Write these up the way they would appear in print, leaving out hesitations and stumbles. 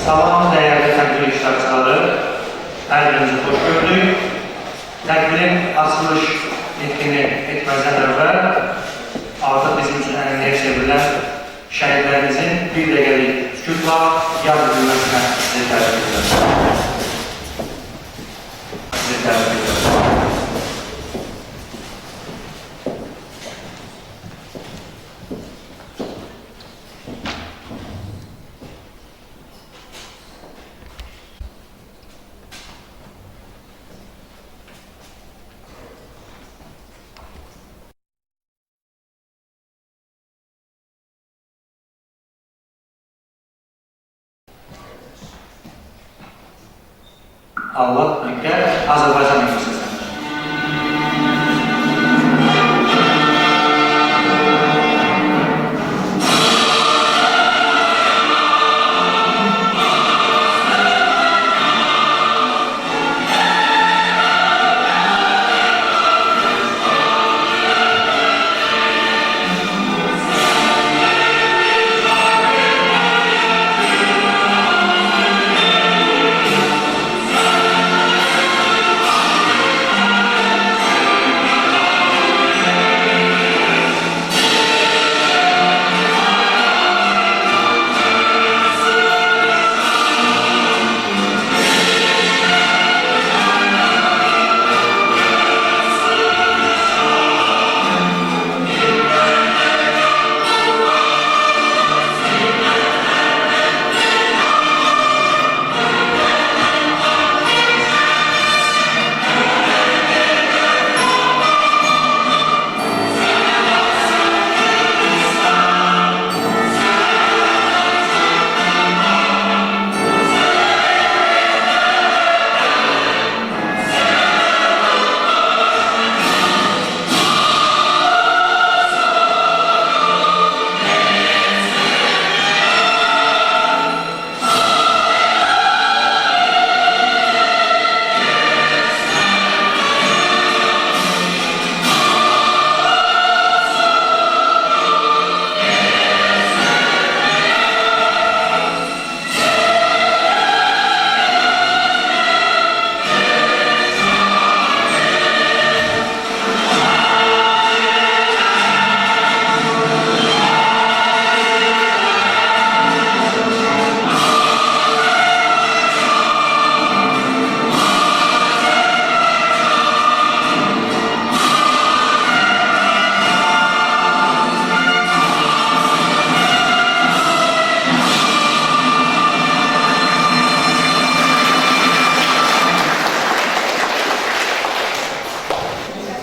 Salam dəyərli tədbir iştirakçıları, hər birinizi xoş gördük. Tədbirin açılış etkinliği etməzdən əvvəl artıq bizim üçün əhəmiyyət çevrilən şəhidlərimizin bir dəqiqəlik sükutla yad edilməsinə sizi təbrik edirəm. Allah Ekber, Azərbaycan Müslümanı.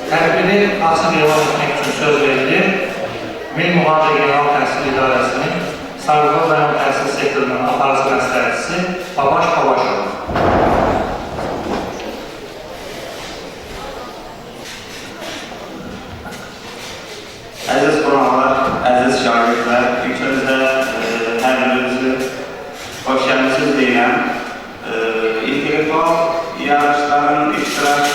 Tədbiri açıq elan etmək üçün söz verilir. Milli Mühafizə General Təhsil İdarəsinin Sarıqal rayon təhsil sektorunun aparıcı məsləhətçisi Babaş Babaşov. Əziz qonaqlar, əziz şagirdlər, ilk öncə hər birinizi xoş gəlmisiniz deyiləm. İntellektual yarışların iştirak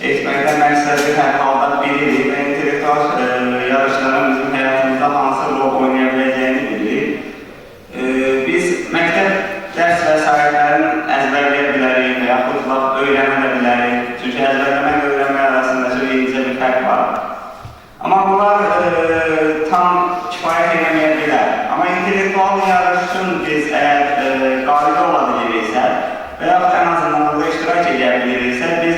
etməkdə məqsədi hər halda bilirik və intellektual yarışların bizim həyatımızda hansı rol oynaya biləcəyini bilirik. Biz məktəb dərs vəsaitlərini əzbərləyə bilərik və yaxud da öyrənə də bilərik. Çünki əzbərləmək və öyrənmək arasında incə bir fərq var. Amma bunlar tam kifayət eləməyə bilər. Amma intellektual yarış üçün biz əgər qalibi ola biliriksə və yaxud ən azından burada iştirak edə biliriksə, biz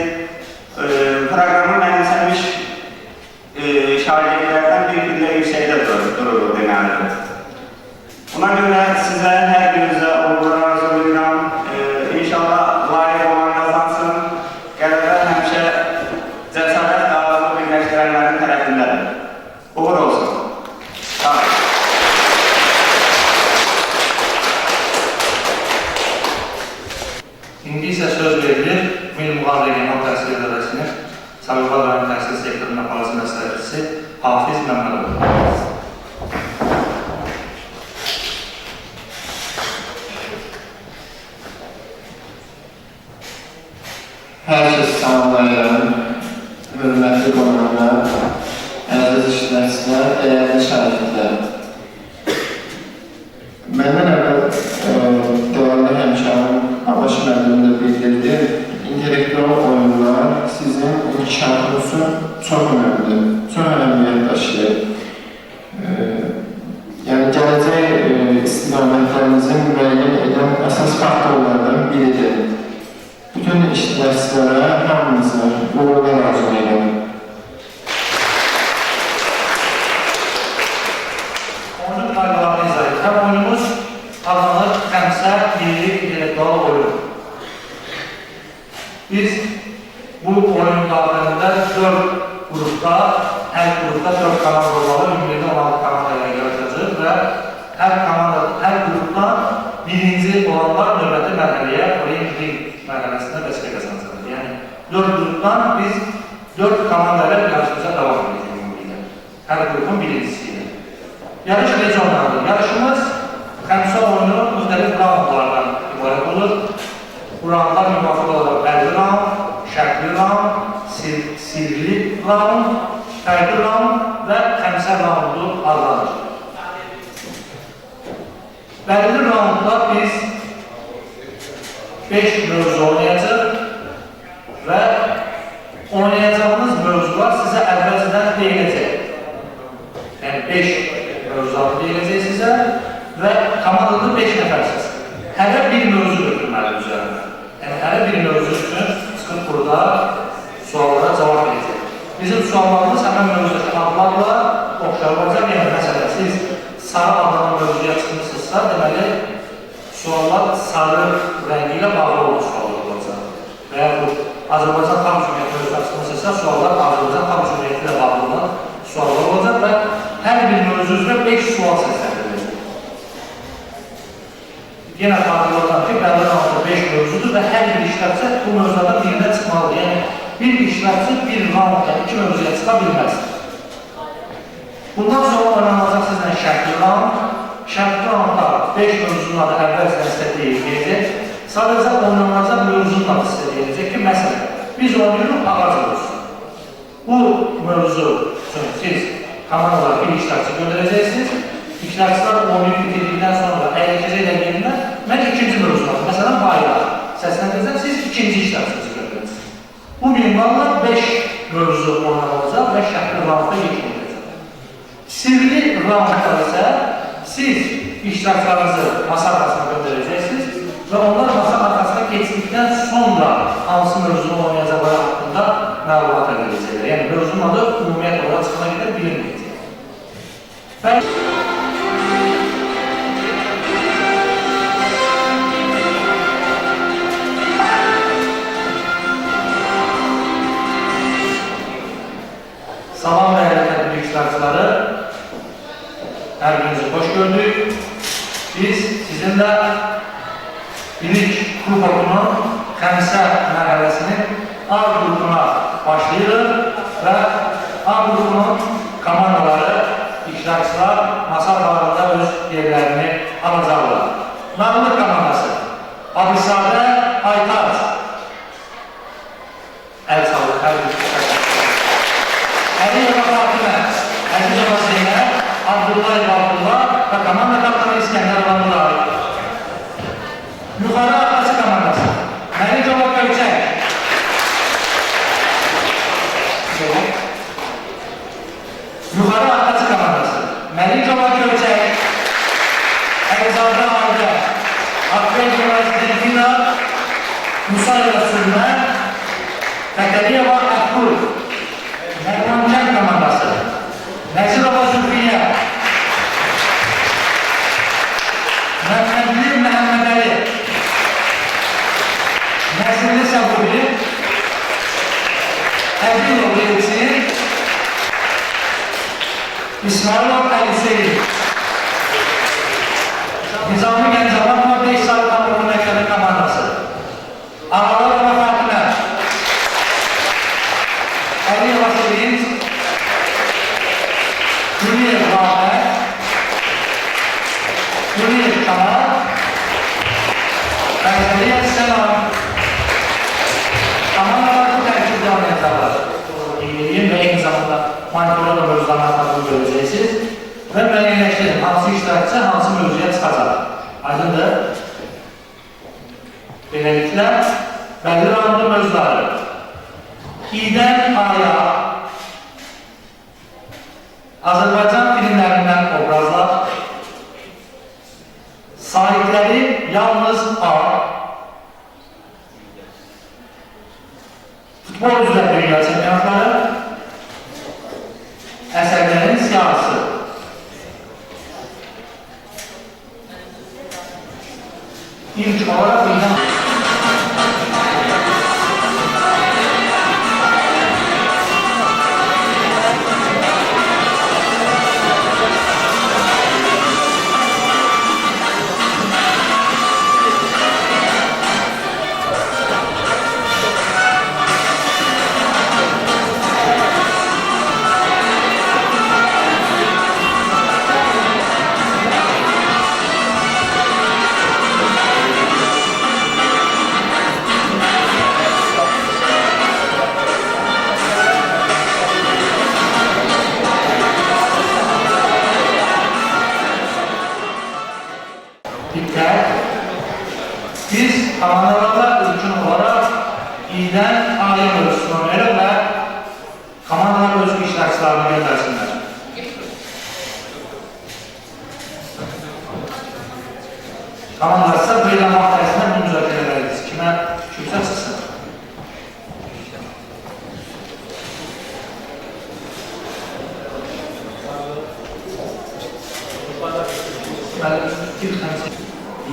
proqramı mənimsəmiş şagirdlərdən bir pillə yüksəkdə durur deməlidir. Buna görə sizə hər birinizə uğurlar arzulayıram. İnşallah layiq olan qazansın. Qələbə həmişə cəsarət dağılımı birləşdirənlərin tərəfindədir. Uğur olsun. Sağ olun. İndi isə söz verilir Milli Mühafizə General Təhsil İdarəsinin Sarıqal rayon təhsil sektorunun aparıcı məsləhətçisi Hafiz Məmmədov. Hər kəs salamlayıram, hörmətli qonaqlar, əziz iştirakçılar, dəyərli şagirdlər. Məndən əvvəl inkişafımızın çox önəmli, çox önəmliyyət daşıyır. Yəni, gələcək istiqamətlərimizin müəyyən edən əsas faktorlardan biridir. Bütün iştirakçılara, hamımıza uğurlar arzu edirəm. Oyunun qaydalarını izah edir. Həm oyunumuz adlanır təmsil, milli, intellektual oyun. Biz bu oyun daxilində 4 qrupda, hər qrupda 4 komanda olmalı, ümumiyyətlə 16 komanda ilə yaratacaq və hər qrupdan birinci olanlar növbəti mərhələyə, orienting mərhələsində vəzifə qazanacaqdır. Yəni, 4 qrupdan biz 4 komanda ilə yarışımıza davam edəcəyik. Hər qrupun birincisi ilə. Yarış necə oynanır? Yarışımız təmsil oyunu müxtəlif raundlardan ibarət olur. Bu raundlar müvafiq olaraq bəlli raund, şərtli raund, sirli raund, fərqli raund və təmsil raundu adlanır. Bəlli raundda biz 5 mövzu oynayacaq və oynayacağımız mövzular sizə əvvəlcədən deyiləcək. Yəni 5 mövzuları deyiləcək sizə və komandada 5 nəfərsiniz. Hərə bir mövzu götürməli üzərində. Yəni, hərə bir mövzu üçün çıxıb burada suallara cavab edəcək. Bizim suallarımız həmən mövzudakı adlarla oxşar olacaq. Yəni, məsələn, siz sarı adlanan mövzuya çıxmışsınızsa, deməli, suallar sarı rəngi ilə bağlı olan suallar olacaq. Və ya bu, Azərbaycan Xalq Cümhuriyyəti mövzusuna çıxmışsınızsa, suallar Azərbaycan Xalq Cümhuriyyəti ilə bağlı olan suallar olacaq və hər bir mövzu üzrə 5 sual səsləndiriləcək. Yenə xatırladım ki, bəlli raundda 5 mövzudur və hər bir iştirakçı bu mövzulardan birindən çıxmalıdır. Yəni, bir iştirakçı bir raundda 2 mövzuya çıxa bilməz. Bundan sonra oynanılacaq sizlə şərtli raund. Şərtli raundda 5 mövzunun adı əvvəlcədən sizə deyilməyəcək. Sadəcə oynanılacaq mövzunun adı sizə deyiləcək ki, məsələn, biz oynayırıq ağac mövzusu. Bu mövzu üçün siz komandalara bir iştirakçı göndərəcəksiniz. İştirakçılar oynayıb bitirdikdən sonra əyləşəcəklər yerinə, mən ikinci mövzularım, məsələn, bayraq səsləndirəcəm, siz ikinci iştirakçınızı göndərəcəksiniz. Bu minvalla 5 mövzu oynanılacaq və şərtli raundda yetməyəcək. Sirli raundda isə siz iştirakçılarınızı masa arxasına göndərəcəksiniz və onlar masa arxasına keçdikdən sonra hansı mövzunu oynayacaqları haqqında məlumat əldə edəcəklər. Yəni, mövzunun adı ümumiyyət olaraq çıxına qədər bilinməyəcək. Salam və hərəkətli iştirakçıları, hər birinizi xoş gördük. Biz sizinlə bilik kubokunun xəmsə mərhələsinin A qrupuna başlayırıq və A qrupunun komandaları, iştirakçılar masa arxalarında öz yerlərini alacaqlar. Nağılıq komandası Abisadə Aytac. Əl sağlıq, hər bir iştirakçı. Əliyeva Fatimə, Əzizova Zeynəb, Abdullayev Abdullah və komanda kaptanı İskəndər Abdullah. Yuxarı Atası komandası Məlikova Göyçək. Yuxarı Atası komandası Məlikova Göyçək, Əlizadə Aydə, Akbelova Delfina, Musayeva Sürmə, Fətəliyeva Akbul. Mərmancan komandası Nəzirova Zülfiyyə, Məhəmmədli Məhəmmədəli, Nəzirli Səburi, Əbilov Elçin, İsmailov Əliseyin, Nizami Gəncəvanova 5 sayı Qanunu Məktəbi komandası Ağalarova Fatimə, Əliyeva Sevinç, Güliyev Rahə, Güliyev Kamal, Əliyev Səlam. Komandalar bu tərkibdə oynayacaqlar. Və eyni zamanda monitorda da mövzuların adını görəcəksiniz və müəyyənləşdirin hansı iştirakçı hansı mövzuya çıxacaq. Aydındır. Beləliklə, bəlli raundun mövzuları İ'dən A'ya Azərbaycan filmlərindən obrazlar, sahibləri yalnız A, futbol üzrə dünya çempionatları, əsərlərin siyahısı. İlk olarak İ'dən biz komandalarla ülkün olarak İ'dən A'ya ölçüsünü oynayalım ve komandalar özgü iştirakçılarını göndersinler. Komandalar ise böyle mahkemesinden bu müzakere ederiz. Kime kimse çıksın.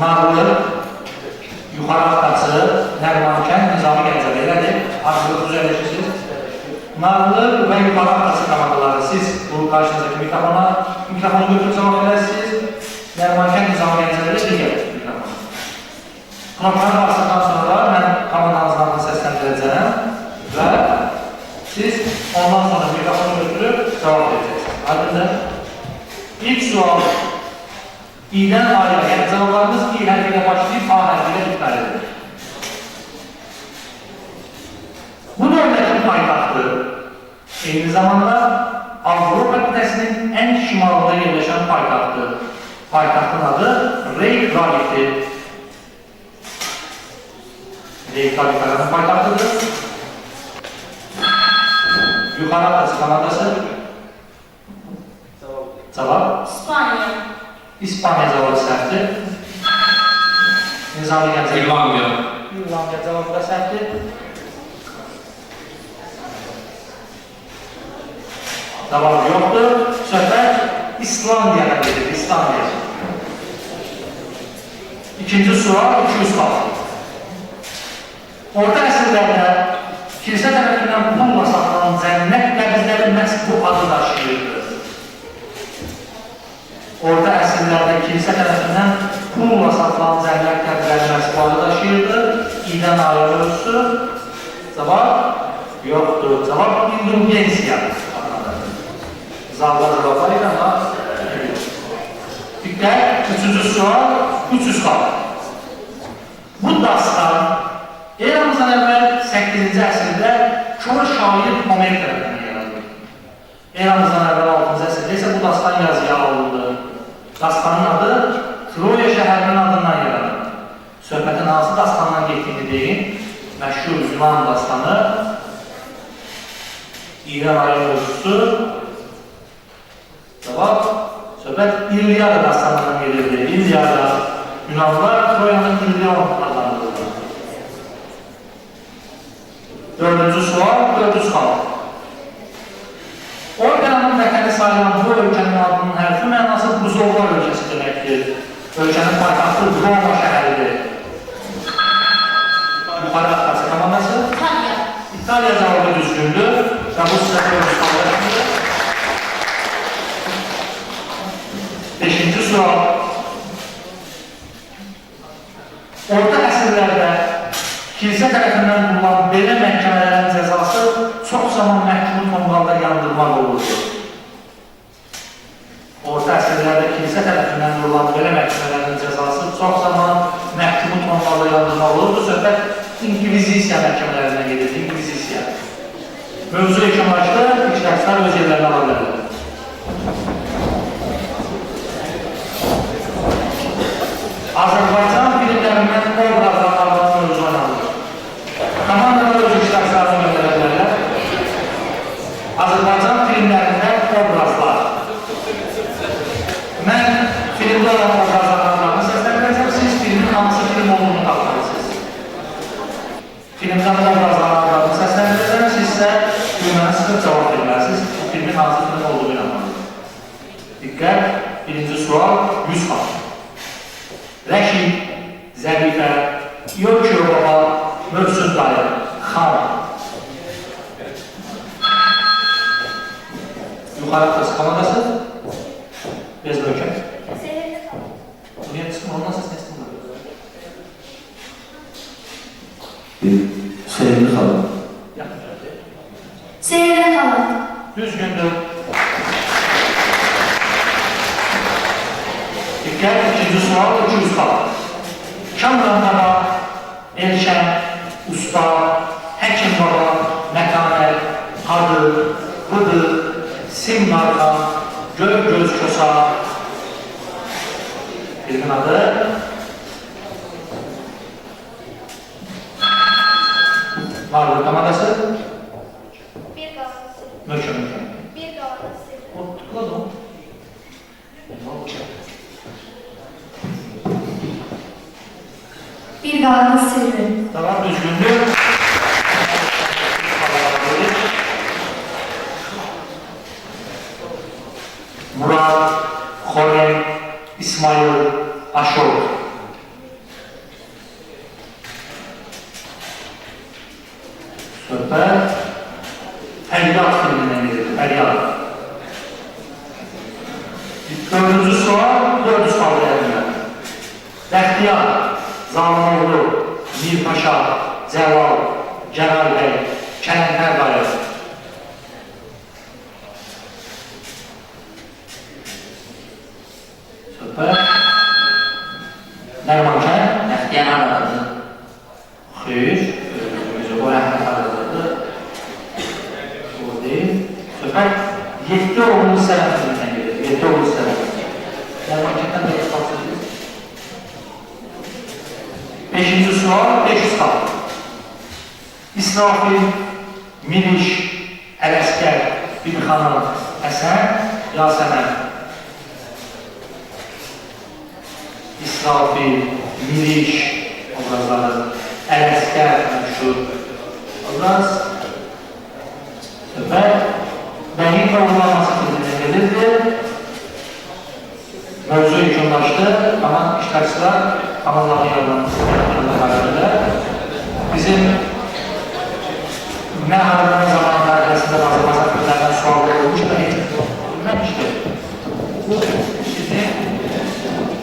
Nağlı, yukarı haftası, Nərmankən, Nizami Gəncəli elədir. Artıq düzəlişsiz. Nağlı və yukarı haftası komandaları siz bu karşınızdaki mikrofonu götürüp cevap edersiniz. Nərmankən, Nizami Gəncəli ilə digər mikrofonu. Knopları bastıktan sonra mən komandanızdan səsləndirəcəyəm və siz ondan sonra mikrofonu götürüp cevap edeceksiniz. Aydındır. İlk sual İ'dən A'ya, yəni cevaplarımız İ hərfiyle başlayıp A hərfiyle bitməlidir. Bu dövlətin paytaxtı eyni zamanda Avropa qitəsinin ən şimalında yerləşən paytaxtı. Paytaxtın adı Reykjavik'tir. Reykjavik'in paytaxtıdır. Yukarı haftası komandası. Cevap? İspanya. İspanya cevabı səhvdir. Nizami Gəncəli. İrlandiya. İrlandiya cevabı da səhvdir. Cevabı yoxdur. Söhbət İslandiya'dan gedir. İslandiya. İkinci sual 200 qaldı. Orta əsrlərdə kilsə tərəfindən pulla satılan cənnət qəbizləri məhz bu adı daşıyırdı. Orta əsrlərdə kilsə tərəfindən pulla satılan cənnət qəbizləri məhz bu adı daşıyırdı. İ'dən A'ya ölçüsü. Cavab yoxdur. Cavab indulgensiya. Zalda cevaplar ilə ama diqqət, üçüncü sual 300 qaldı. Bu dastan eramızdan əvvəl 8-ci əsrdə kör şair Homer tərəfindən yaradılır. Eramızdan əvvəl 6-cı əsrdə isə bu dastan yazıya alındı. Dastanın adı Troya şəhərinin adından yaradılır. Söhbətin hansı dastandan getdiyini deyin. Məşhur Yunan dastanı İ'dən A'ya ölçüsü. Cevap, söhbət İlyada dastanından gelirdi. İlyada Yunanlılar Troyanın İlyon adlandırıldı. Dördüncü sual, 400 qaldı. Orqanın vətəni sayılan bu ölkənin adının hərfi mənası buzovlar ölkəsi deməkdir. Ölkənin paytaxtı Roma şəhəridir. Yukarı haftası komandası. İtalya. İtalya cevabı düzgündür. Və bu sizə ölçüsü. Beşinci sual. Orta əsrlərdə kilsə tərəfindən bulunan belə məhkəmələrin cəzası çox zaman məhkumu tonqalda yandırmaq olurdu. Orta əsrlərdə kilsə tərəfindən bulunan belə məhkəmələrin cəzası çox zaman məhkumu tonqalda yandırmaq olurdu. Söhbət İnkvizisiya məhkəmələrindən gedirdi. İnkvizisiya. Mövzu yekunlaşdı, iştirakçılar öz yerlərini ala bilərlər. Azərbaycan filmlərindən obrazlar adlanan mövzu oynanılır. Komandalar öz iştirakçılarını göndərə bilərlər. Rəşid, Zərifə, Yolçu Baba, Mövsud dayı, Xan. Yuxarı qız komandası. Bez bölkək. Niyə çıxmır? Ondan səs nəsin var? Sevgili xalam. Seyirli xalat. Düzgündür. Diqqət, ikinci sual 200 xal. Kamran baba, Elşən, Usta, Həkim baba, Məkanət, Hadı, Bıdı, Simmarqa, Göz Kösa. Filmin adı Varlık komandası. Bir qalası. Möhkəm. Bir qalası. O tıkladı mı? Bir qalası. Tamam, düzgündür. Murat, Xorem, İsmail, Aşor. Söhbət Fəryad filmindən gedir, Fəryad. Dördüncü sual, 400 xal dəyərində. Bəxtiyar, Zalimoğlu, Mirpaşa, Cəlal, Cəlal bəy, Kələntər dayı. Söhbət Nərmankən, Bəxtiyar aradadır. Xeyr, o rəhmət aradadır. O deyil. Söhbət 7 oğlu sərəm filmindən gedir, 7 oğlu sərəm. Nərmankəndən də qalsınız. Beşinci sual, 500 xal. İsrafil, Miniş, Ələskər, Bilxanım, Həsən, Yasəmən. İsrafil, Miniş obrazları, Ələskər, məşhur obraz. Və Bəyin qovulması filmindən gelirdi. Mövzu yekunlaşdı, amma iştirakçılar Allah'ın yardımcılarıyla bizim ne harcama zamanında arasında Azərbaycan filmlərdən suallar olmuş da bilməmişdir. Bu bizim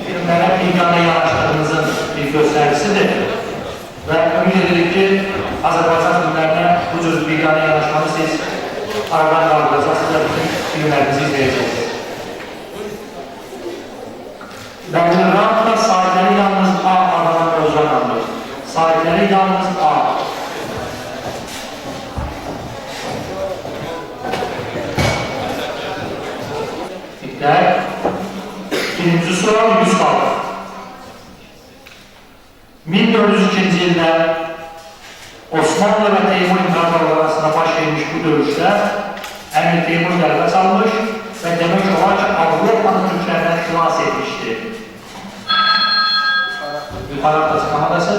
filmlərə biganə yanaşdığımızın bir göstəricisidir və ümid edirik ki, Azərbaycan filmlərinə bu cür biganə yanaşmanı siz aradan qaldıracaqsınız və bütün filmlərinizi izləyəcəksiniz. Bəlirranla sahipləri yalnız A adamın özünə alır. Sahipləri yalnız A. Diqqət. Birinci sual 100 xal. 1402-ci ildə Osmanlı və Teymur İmparatorluğu arasında baş vermiş bu döyüşdə Əmir Teymur qələbə çalmış və demək olar ki, Avropanın türklərdən xilas etmişdir. Yuxarı atası komandası?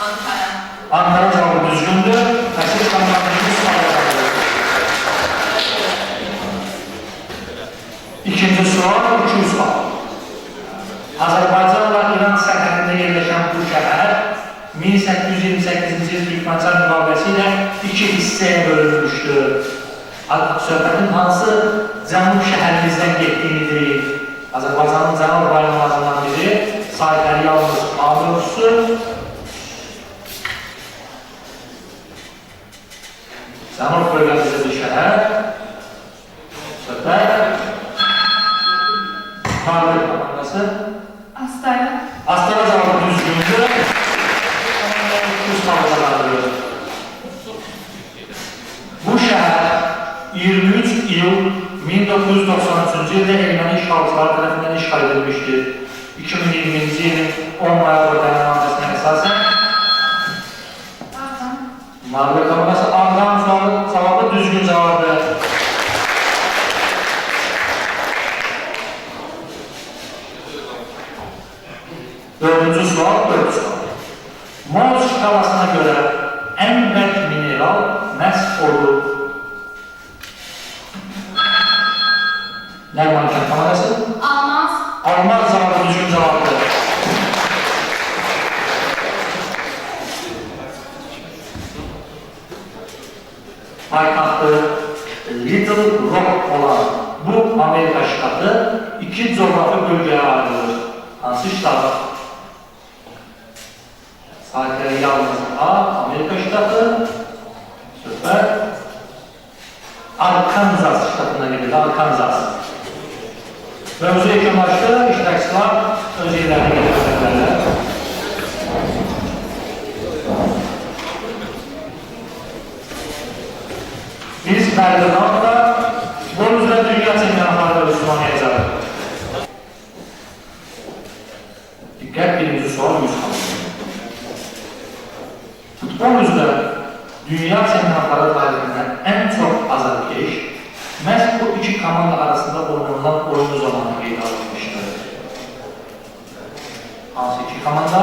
Ankara. Ankara cavabı düzgündür. Təşkil komandasının sualı. İkinci sual 200 xal. Azərbaycanla İran sərhədində yerləşən bu şəhər 1828-ci il Türkmənçay müqaviləsi ilə 2 hissəyə bölünmüşdür. Söhbətin hansı cənub şəhərimizdən getdiyinidir? Azərbaycanın cənub rayonlarından biri sahipləri yalnız A mövzusu. Cənub bölgəmizdə bir şəhər. Söhbət Varlık komandası. Astara. Astara cavabı düzgündür. 200 xal qazandırır. Bu şəhər 23 iyul 1993-cü ildə erməni işğalçıları tərəfindən işğal edilmişdir. 2020-ci ilin 10 noyabr bəyannaməsinə əsasən Varlık komandası Ağdam cavabı düzgün cavabdır. Dördüncü sual 400 xal. Mol şkalasına görə ən bərk mineral məhz olur. Nərman komandası? Almaz. Almaz cavabı düzgün cavabdır. paytaxtı Little Rock olan bu Amerika ştatı iki coğrafi bölgeye ayrılır. Hansı ştat? Sahipleri yalnız A. Amerika ştatı. Süper. Arkansas ştatına gelir. Arkansas. Mövzu yekunlaşdı. İştirakçılar öz yerlerine getirmeklerler. Biz Belgrad'da futbol üzrə dünya çempionatları oynayacaq. Diqqət, birinci sual 100 xalq. Futbol üzrə dünya çempionatları tarixində ən çox azarkeş məhz bu iki komanda arasında oynanan oyunu zamanı qeyd alınmışdır. Hansı iki komanda?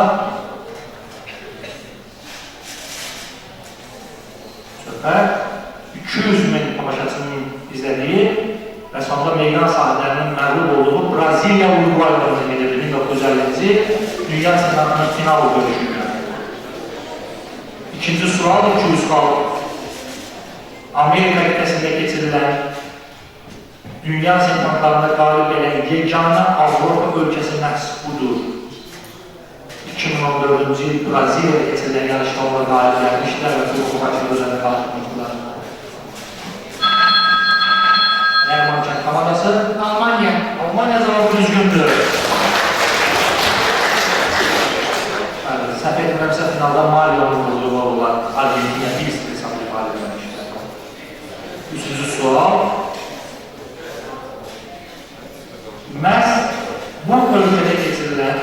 Süper. 200 min tamaşaçının izlədiyi və sonunda meydan sahiblərinin məğlub olduğu Braziliya Uruguay oyunu gedirdi 1950-ci Dünya Çempionatının final görüşündə. İkinci sual 200 xalq. Amerika qitəsində keçirilən Dünya Çempionatlarında qalib gələn yeganə Avropa ölkəsi məhz budur. 2014-cü il Braziliyada keçirilən yarışda ona qalib gəlmişlər və Türk Bakıda özəndə qalmışdılar. Nərman komandası Almanya. Almanya cavabı düzgündür. Səhv etmirəmsə finalda Mario'nun vurduğu olar. Argentina 1-0 hesablı qalib gəlmişlər. Üçüncü sual. Məhz bu ölkədə keçirilən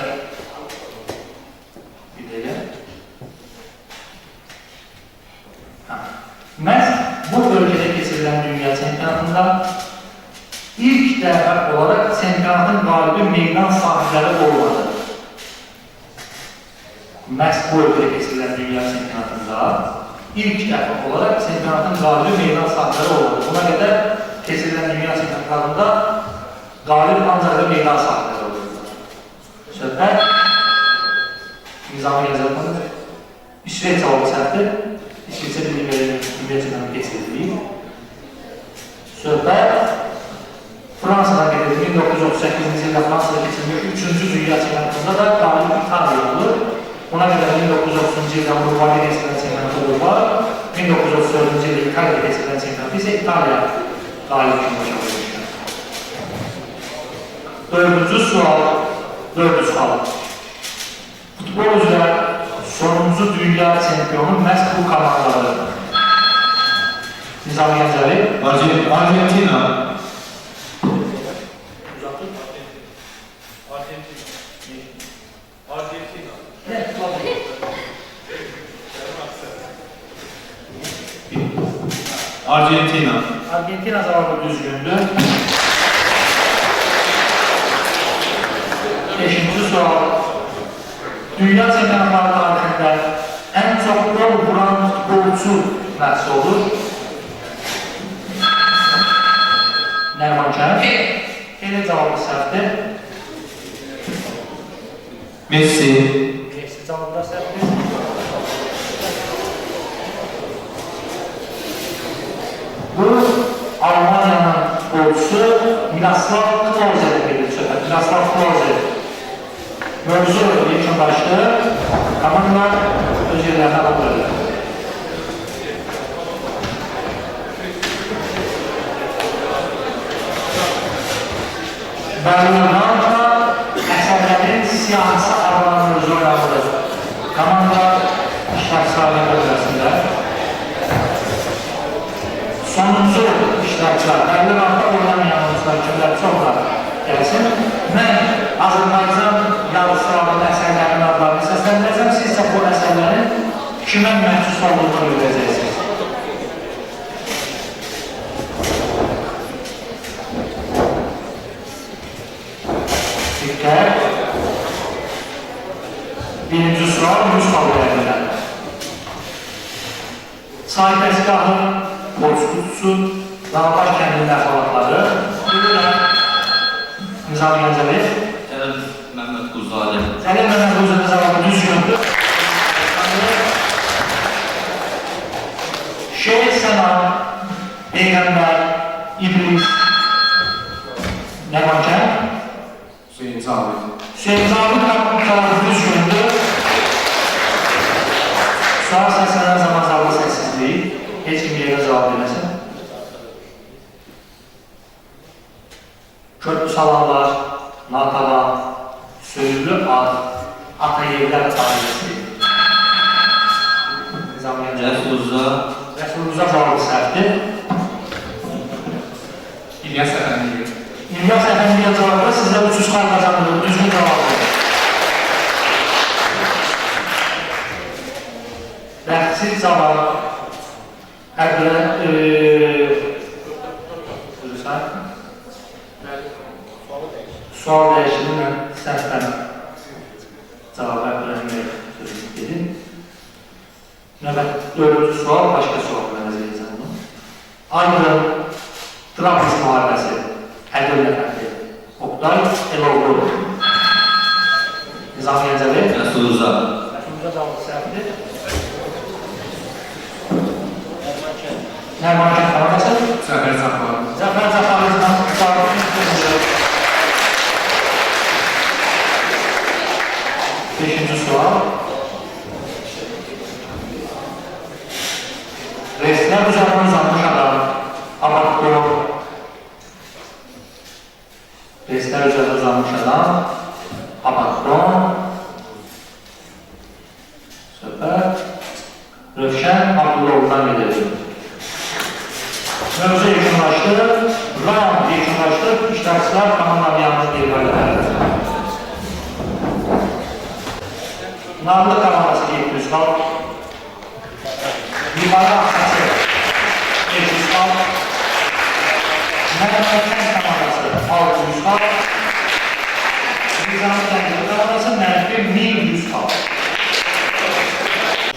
bu bölgede keçirilən dünya çempionatında ilk dəfə olaraq çempionatın qalibi meydan sahibləri olmadı. Məhz bu bölgede keçirilən dünya çempionatında ilk dəfə olaraq çempionatın qalibi meydan sahibləri olmadı. Buna qədər keçirilən dünya çempionatlarında qalib ancaq da meydan sahibləri olmadı. Söhbət Nizami yazarımız İsveç cavabı səhvdir. İsveç'e bilimlerin üniversiteden geçirildiği. Söhbət Fransa'dan getirdiği 1938 yılında Fransa'da geçirilmiş 3. Dünya Çempionatında da qalib İtalya olur. Buna qədər 1930 yılda Uruguay'da geçirilən çempionatı var. 1934 yılda İtalya'da geçirilən çempionatı ise İtalya qalib kimi başarılmışdır. Dördüncü sual, futbol üzrə sonuncu dünya çempionu məhz bu komandaları. Nizami Gəncəli. Argentina. Argentina. Argentina cavabı düzgündür. Beşinci sual. Dünya çempionatları tarixində ən çox gol vuran futbolçu məhz olur. Nərman Kərim. Elə cavabı səhvdir. Messi. Messi cavabı da səhvdir. Bu Almanya'nın futbolçusu Miroslav Klozer'e gelir söhbət. Miroslav Klozer. Mövzu yekunlaşdı. Komandalar öz yerlərinə alırlar. Belgrad'da əsərlərin siyasi aralarını özü oynanılır. Komanda iştirakçılarının bölgəsində. Sonuncu iştirakçılar, Belgrad'da oynamayan oyuncular kimlər çoxlar gəlsin. Mən Azərbaycan yarışlarının əsərlərinin adlarını səsləndirəcəm. Siz isə bu əsərlərin kimə məxsus olduğunu görəcəksiniz. Diqqət. Birinci sual 100 xalq əlində. Sahibəsigahı, borç qutusu, Dağbaş kəndinin əhvalatları. Nizami Gəncəli. Cəlil Məmməd Quzadə. Cəlil Məmməd Quzadə cavabı düzgündür. Şehir Səna Zabit. Hüseyin Zabit cavabı düzgündür. Sual səslənən zaman zalda səssizlik. Heç kim yerine cavab verməsin. Köprü salanlar, natalan, sözlü ad, Atayevlər ailesi. Nizamiyyət. Rəsulullah cavabı səhvdir. İlyas Əfəndiyev. İlyas Əfəndiyev cavabı sizə 300 xal qazandırır. Düzgün cavabdır. Rəxtsiz cavab. Sual dəyişiminlə səhvdən cavab edin. Növbət 4-cü sual, başqa sual mənəzəyəcəm bunu. Aydın, Trabzon müharibəsi, Ədəl Nəfəndi, Oqtay, Eloğlu. Nizami Gəncəli. Rəsulullah. Rəsulullah cavabı səhvdir. Nərman Kənd Qaradası. Zəfər Cəfərov. Zəfər Cəfərov'dan cavabı düzdür. 5-ci sual. Reislər üzərində uzanmış adam, Abadqorov. Reislər üzərində uzanmış adam, Abadqorov. Söhbət. Rövşən Abdullovdan gedir. Mövzu yekunlaşdı, round yekunlaşdı, iştirakçılar kanunların yanında deyirlər. Narlı komandası 700 xal. Limanı Axsası 500 xal. Məhəmmədkən komandası 600 xal. Nizami Gəncəli komandası mənfi 1100 xal.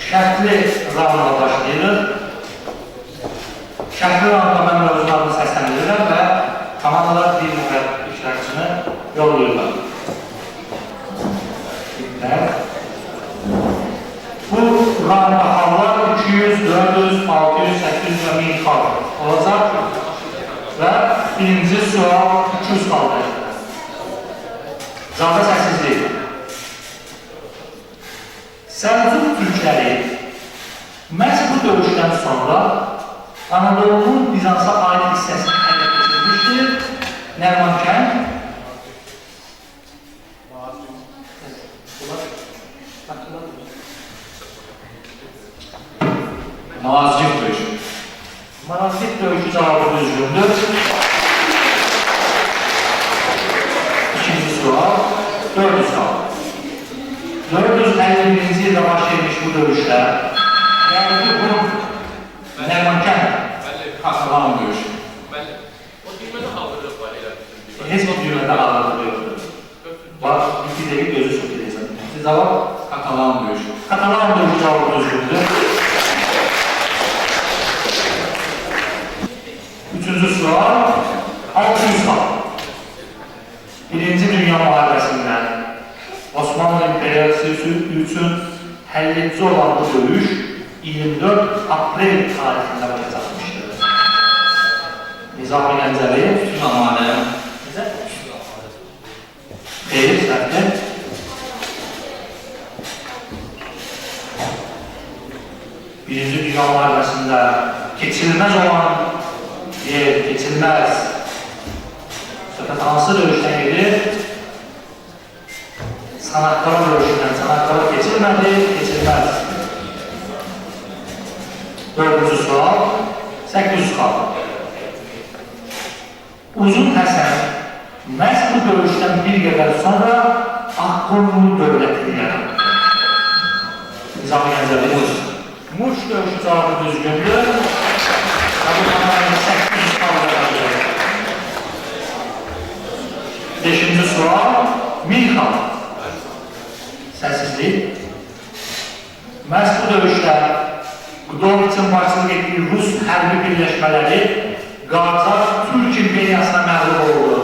Şərtli roundla başlayırıq. Şərtli roundda mən mövzularını səsləndirirəm və komandalar bir nəfər iştirakçını yollayırlar. Bu roundda xallar 200, 400, 600, 800 və 1000 xal olacaq və birinci sual 200 xaldır. Zalda səssizlik. Səlcuq türkləri məhz bu dövüşdən sonra Anadolu'nun Bizansa ait hissəsini ələ keçirmişdir. Nərmankənd, Malazgirt döyüşü. Malazgirt döyüşü cavabı düzgündür. İkinci sual, 400 xal. 451-ci ildə baş vermiş bu döyüşlər, yəni bu Nərmankənd. Xasalan döyüşü. Heç bir düymədə ağırlığı yoxdur. Bax, bir dəqiq gözü çox edəcəm. Siz cavab? Katalan döyüşü. Katalan döyüşü cavabı düzgündür. Üçüncü sual, 600 xal. Birinci Dünya Müharibəsində Osmanlı İmperiyası üçün həlledici olan bu döyüş 24 aprel tarixində başa çatmışdır. Nizami Gəncəli. Bütün amadə. Necə? Xeyr, səhvdir. Birinci Dünya Müharibəsində keçilməz olan yer, keçilməz. Söhbət hansı döyüşdən gedir? Sanatkala döyüşündən. Sanatkala keçilmədi, keçilməz. 4-cü sual, 800 xal. Uzun Həsən məhz bu döyüşdən bir qədər sonra Ağqoyunlu dövlətini yaratdı. Nizami Gəncəli. Muş döyüşü cavabı düzgündür. Və bu komandanın 800 xal yaratdı. 5-ci sual, 1000 xal. Səssizlik. Məhz bu döyüşdə Qudoviçin başçılıq etdiyi Rus hərbi birləşmələri Qacar Türk İmperiyasına məğlub oldu.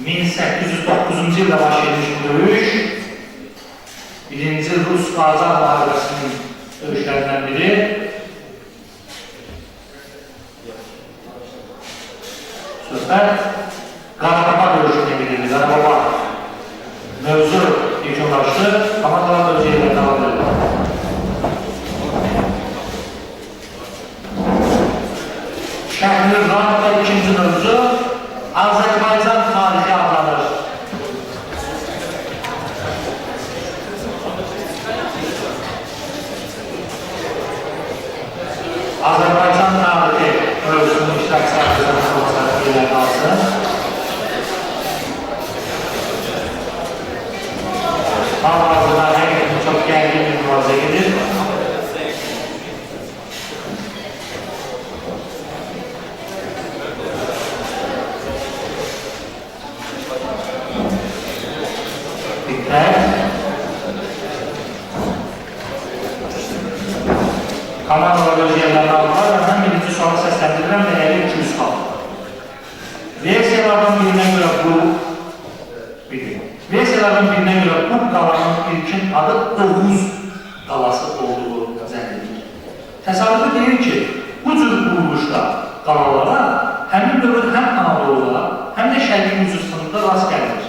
1809-cu ildə baş vermiş bu döyüş, birinci Rus-Qacar müharibəsinin döyüşlərindən biri. Söhbət Qarabağ döyüşünə gedirdi. Qarabağ Komandalar öz yerlərini aldılar və mən birinci sualı səsləndirirəm dəyərli 200 xal. Versiyalardan birinə görə bu qalanın ilkin adı Oğuz qalası olduğu zənn edilir. Təsadüfi deyir ki, bu cür quruluşda qalalara həmin dövr həm Anadolu'da, həm də Şərqi Gürcüstan'da rast gəlir.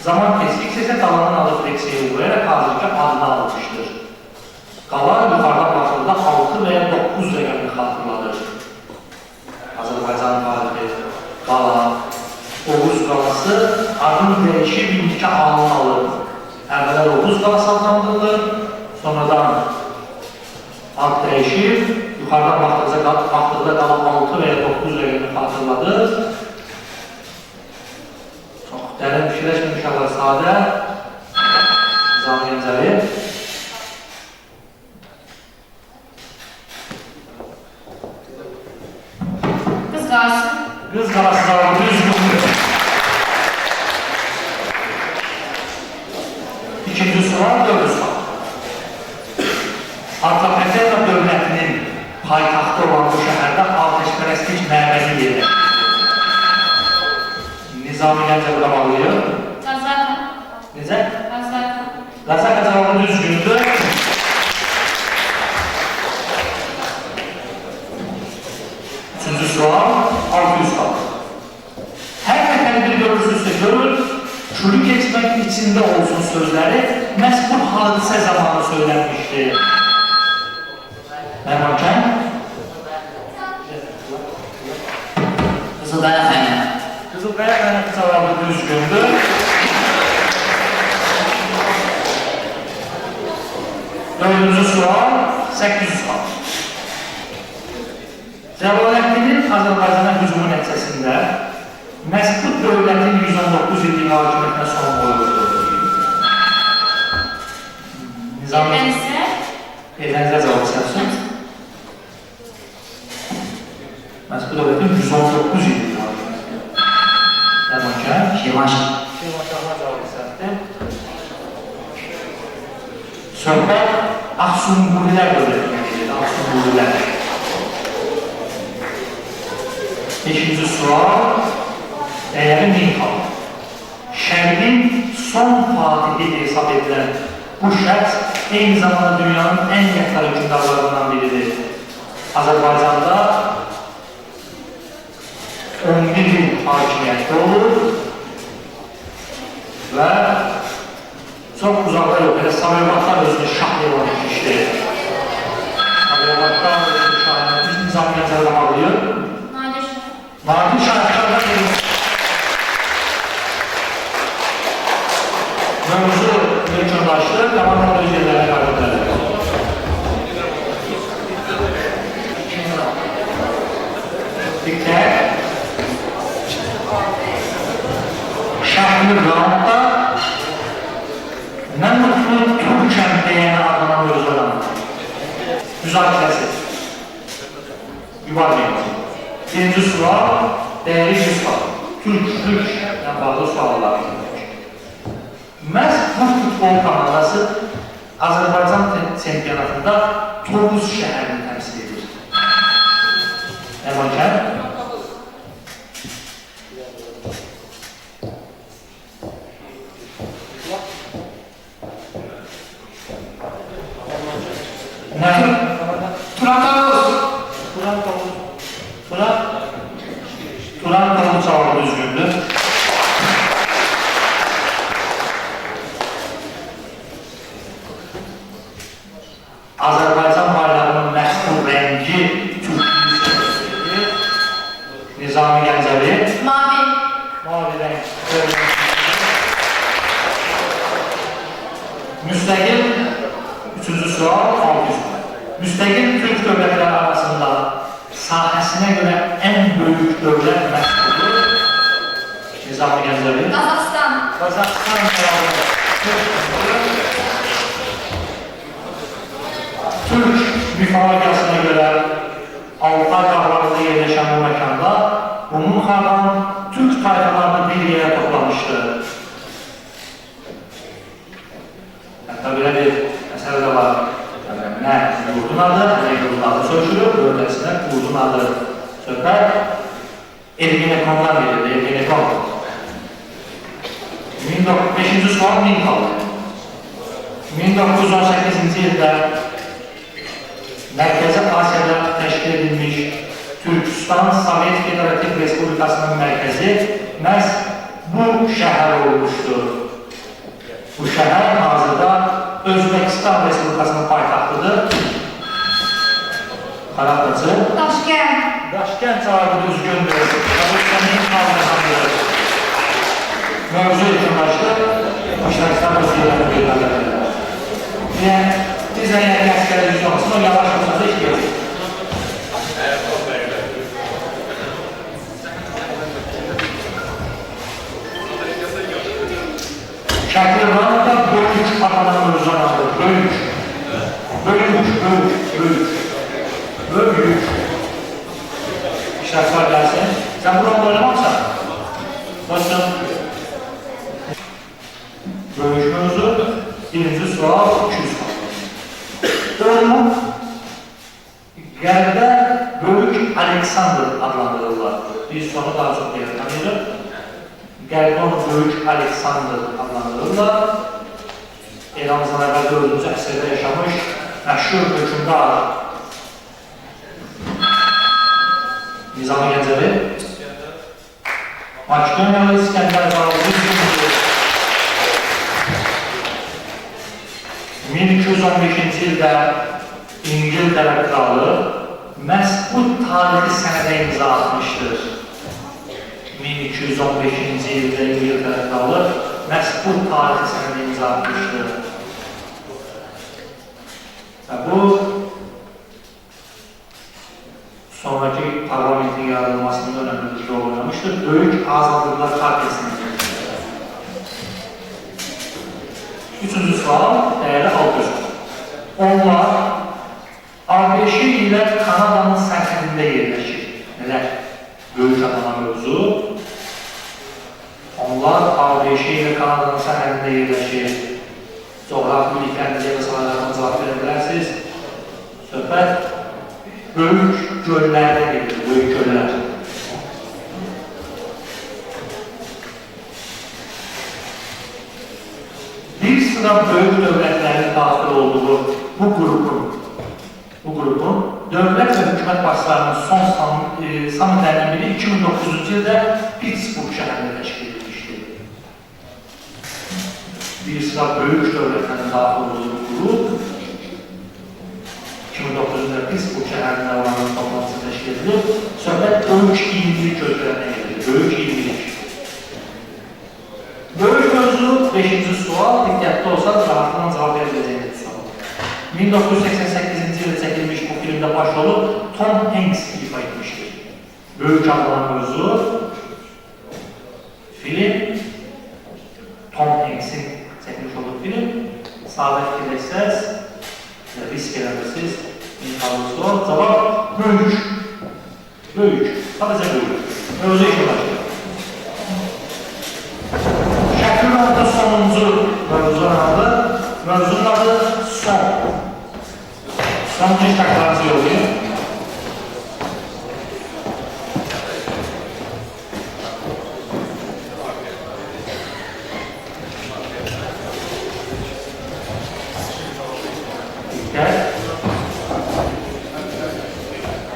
Zaman keçdikcə isə qalanın adı fleksiyə uğrayaraq hazırki adını almışdır. Qala yuxarıdan baxılda 6 və ya 9 rəqəmini xatırladır. Azərbaycan tarixi, qala, Oğuz qalası adını dəyişib indiki halını alır. Əvvələr Oğuz qalası adlandırılır, sonradan ad dəyişir, yuxarıdan baxdıqda qala 6 və ya 9 rəqəmini xatırladır. Çox dərin fikirləşməmiş Allah sadə, Nizami Gəncəvi. Qız qalası. Qız qalası cavabı düzgündür. İkinci sual, 4 sual. Atropatena dövlətinin paytaxtı olan bu şəhərdə ateşpərəstlik məbədi gedir. Nizami Gəncəvi qabaqlayır. Qazaka. Necə? Qazaka. Qazaka cavabı düzgündür. Üçüncü sual, 600 xal. Hər nəfər bir görürsünüzsə görür, külü keçmək içində olsun sözləri məhz bu hadisə zamanı söylənmişdir. Məhməkən? Qızılqaya xəyanət. Qızılqaya xəyanət cavabı düzgündür. Dördüncü sual, 800 xal. Cəlaləddinin Azərbaycana hücumu nəticəsində Məsqut dövlətin 119 illik hakimiyyətinə son qoyuldu. Ermənisi. Ermənizə cavab istəsin. Məsqut dövlətin 119 illik hakimiyyətinə. Dəməkən. Şirvanşah. Şirvanşahına cavab istəsin. Söhbət Axsunqulilər dövlətinə gedir. Axsunqulilər. Beşinci sual, dəyəri 1000 xal. Şərqin son fatihi hesab edilən bu şəxs eyni zamanda dünyanın ən yaxtar hükümdarlarından biridir. Azərbaycanda 11 il hakimiyyətdə olur və çox uzaqda yox, elə Sovyetlər özünü şah elan etmişdir. Sovyetlər özünü şah elan etmiş, Nizami Gəncəvi qabaqlayır. Nadir şahitlərdən verir. Mövzu yekunlaşdır, qalanlar öz yerlərə qaybederlər. Diqqət. Şahlı rahatda mən mutlu Türkəm deyəni adına mövzudan. Müzakirəsi. Yuvarlayın. Birinci sual, dəyəri 100 xal. Türk-Türklə bağlı suallar. Məhz bu futbol komandası Azərbaycan çempionatında Tovuz şəhərini təmsil edir. Əməkən? Nədir? Turan Tovuz. Turan Tovuz. Turan Tovuz cavabı düzgündür. Azərbaycan bayrağının məşhur rəngi Türkçəsidir. Nizami Gəncəvi. Mavi. Mavi rəng. Müstəqil, üçüncü sual, 600 xal. Müstəqil Türk dövlətləri arasında sahəsinə görə ən böyük dövlət məşhurdur. Nizami Gəncəvi. Qazaxıstan. Qazaxıstan cavabı. Türk müfalakasına görə Altay dağlarında yerləşən bu məkanda bunun xalqan Türk tayfalarını bir yerə toplamışdı. Hətta belə bir məsələ də var. Nə yurdun adı, nə yurdun adı soruşulur, bölgəsində yurdun adı söhbət Ergenekondan verildi, Ergenekon. 5-ci sual 1000 kaldı. 1918-ci ildə Mərkəzi Asiyada təşkil edilmiş Türkistan Sovet Federativ Respublikasının mərkəzi məhz bu şəhər olmuşdur. Bu şəhər hazırda Özbekistan Respublikasının paytaxtıdır. Xarabdacı. Daşkənd. Daşkənd cavabı düzgündür. Kabulsənin kaldırılır. Mövzu yekunlaşdı. İştirakçılar özgürlüğünü belirlendirirlər. Yəni, biz əgər əskərə düzgün olmasın, o yavaş olsa da işləyir. Şəkil Ranada bölük atanan mövzudan alır. Bölük. İştirakçılar gəlsin. Sən buranı oynamamsan? Dostum. Bölük mövzu. Birinci sual 200 kaldı. Doğru. Qərbdə Böyük Aleksandr adlandırırlar. Biz sonra daha çox yerə tanıyırıq. Qərbdə onu Böyük Aleksandr adlandırırlar. Eramızdan əvvəl 4-cü əsrdə yaşamış məşhur hökümdar Nizami Gəncəvi. Makedoniyalı İskəndər Cavabı 1215-ci ildə İngiltərə kralı məhz bu tarixi sənədə imza atmışdır. 1215-ci ildə İngiltərə kralı məhz bu tarixi sənədə imza atmışdır. Və bu sonraki parlamentin yaradılmasında önəmli bir rol oynamışdır. Böyük Azadlıqlar Partiyasının. Üçüncü sual, dəyərli Alqız. Onlar ABŞ ilə Kanadanın sərhədində yerləşir. Nələr? Böyük adama mövzu. Onlar ABŞ ilə Kanadanın sərhədində yerləşir. Coğrafi biliklərinizi məsələlərdən cavab verə bilərsiniz. Söhbət böyük göllərdə gedir, böyük göllər. Bir sıra böyük dövlətlərin daxil olduğu bu qrupun dövlət və hökumət başlarının son samitlərindən biri 2009-cu ildə Pittsburgh şəhərində təşkil edilmişdir. Bir sıra böyük dövlətlərin daxil olduğu qrup 2009-cu ildə Pittsburgh şəhərində olan toplantısı təşkil edilir. Söhbət böyük iyimlilik ölkələrine gedir, böyük iyimlilik. Böyük mövzu 5-ci sual, diqqətli olsaq, rahatlıqla cavab veriləcəyiniz sual. 1988-ci ildə çəkilmiş bu filmdə baş rolu Tom Hanks ifa etmişdir. Böyük adlanan mövzu film Tom Hanks'in çəkilmiş olduğu film. Sabit fikirləşsəz, risk eləmirsiniz, imkanlı sual, cavab böyük. Böyük, sadəcə böyük. Mövzu işləmişdir. Şəkil adı sonuncu mövzunun adı, mövzunun adı son. Sonuncu iştiraklarınızı yollayın. Diqqət.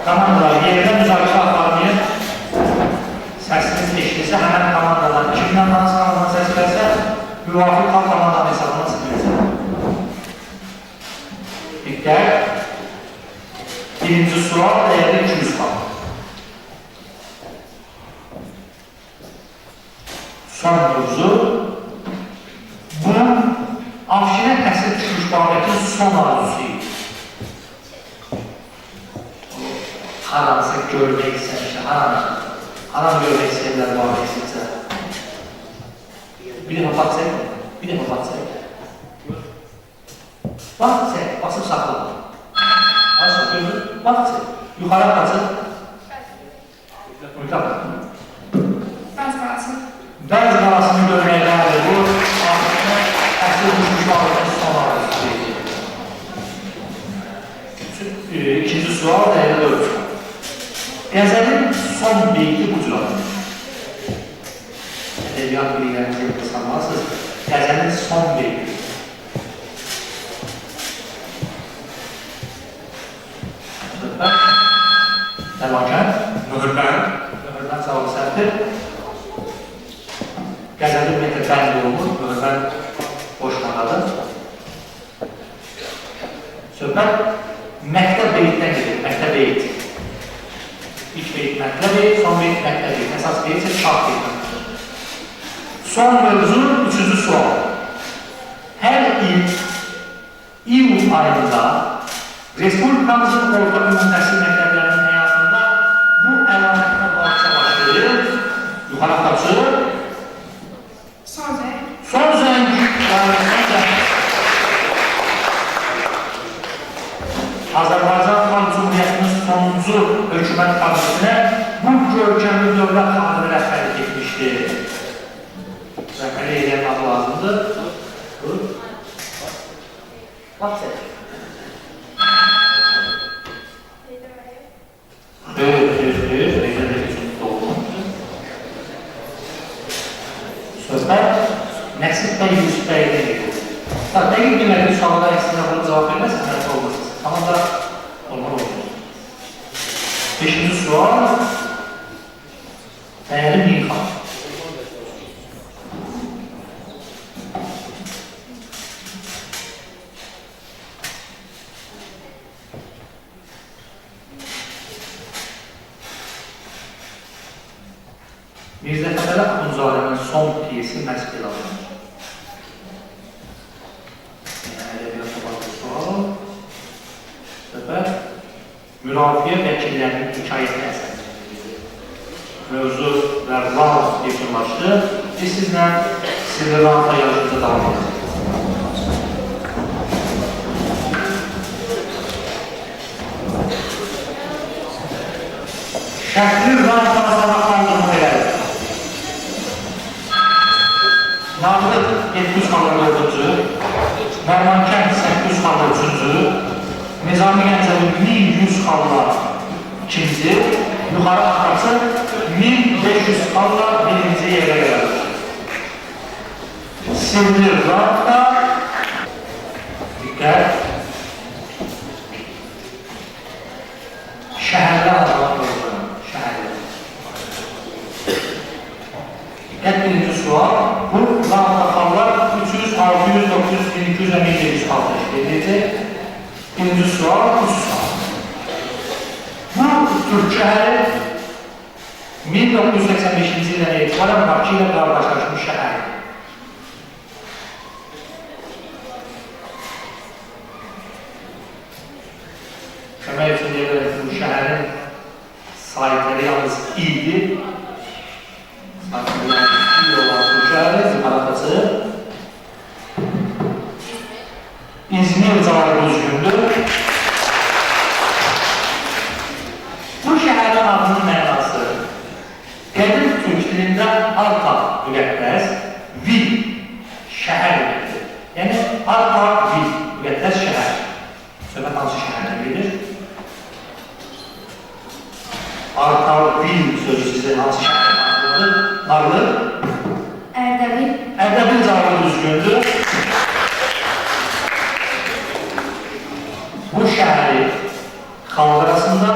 Komandalar yerdə müzakirə aparmayın. Səsiniz eşidirsə, həmən komandadan kimdən hansı komandadan səs versə, müvafiq xalq komandanın hesabına sıkılırsa. Diqqət. Birinci sual, dəyərli 200 xal. Son mövzu. Bu, Afşinə təsir düşmüş bağdakı son arzusuydu. Haransa görmək istəmişdir, haram görmək istəyirlər bu arasınca. Bir dəfə bax çək, bir dəfə bax çək. Bax çək, basıb saxla. Basıb görür, bax çək. Yuxarı qaçır. Uyqa bax. Bəz qalsın. Bəz qalasını görməklərdir bu, aslında əsr düşmüş bağdakı son arasıydı. ikinci sual dəyərli 4 sual. Qəzəlin son beyti bu cür alınır. Ədəbiyyat bilgilərinizi qısalmazsınız. Qəzəlin son beyti. Nəvakən? Mühürdən. Mühürdən cavabı səhvdir. Qəzəlin ümumiyyətlə bənd olunur, mühürdən boş manadır. Söhbət məktəb beytdən gedir, məktəb beyt. İlk beyt məktəb beyt, son beyt məktəb beyt. Əsas beyt isə şah beytdən. Son mövzu, üçüncü sual. Hər il iyul ayında Respublikamızın orta ümumi təhsil məktəblərinin həyatında bu əlamətlə barışa başlayır. Yuxarı tapışır. Son zəng. Son zəng. Azərbaycan Xalq Cumhuriyyətinin sonuncu hökumət kabinetinə bu görkəmli dövlət xadimi rəhbərlik etmişdir. Rəhbərlik edən adı lazımdır. Buyur. Bax sən. Söhbət Nəsib bəy Yusuf bəydən gedir. Dəqiq bilmədiyi suallara əksində bunu cavab verməsiniz, nəsə olmasınız. Tamam da olmalı olur. 5-ci sual dəyəli Milxan. Mirzə Fətəli Axundzadənin son piyesi məhz belə alınır. Ədəbiyyata bağlı sual. Söhbət mürafiə vəkillərinin hekayəti əsərdir. Mövzu və rant yekunlaşdı. Biz sizlə Sirri Rantla yarışımıza davam edəcək. Şəkli rantla sana kaldırma elədir. Nazır 700 xallar 4-cü, Mərmankənd 800 xallar 3-cü, Nizami Gəncəvi 1100 xallar 2-ci, yuxarı axtarsa 1500 xallar 1-ci yerə gəlir. Sirri Rantla, diqqət, şəhərdə adlandırılır, şəhərdə. Diqqət birinci sual, bu rantlaxanlar 300, 600, 900, 1200 və 1700 xal təşkil edəcək. Birinci sual, 3 sual. Bu Türkiyəli 1985-ci ildən etibarən Bakı ilə qardaşlaşmış şəhərdir. Kömək üçün deyirlər ki, bu şəhərin sahibləri yalnız ildir. Sahibləri il olan Türkiyəli, zıqaratası. İzmir cavabı düzgündür. Bu şəhərin adının mənası qədim Türk dilində Alta müqəddəs, Vil, şəhər deməkdir. Yəni, Alta, Vil, müqəddəs şəhər. Söhbət hansı şəhərdən gedir? Alta, Vil sözü sizin hansı şəhərdən adlıdır? Narlı? Ərdəbil. Ərdəbil cavabı düzgündür. Bu şəhəri xalq arasında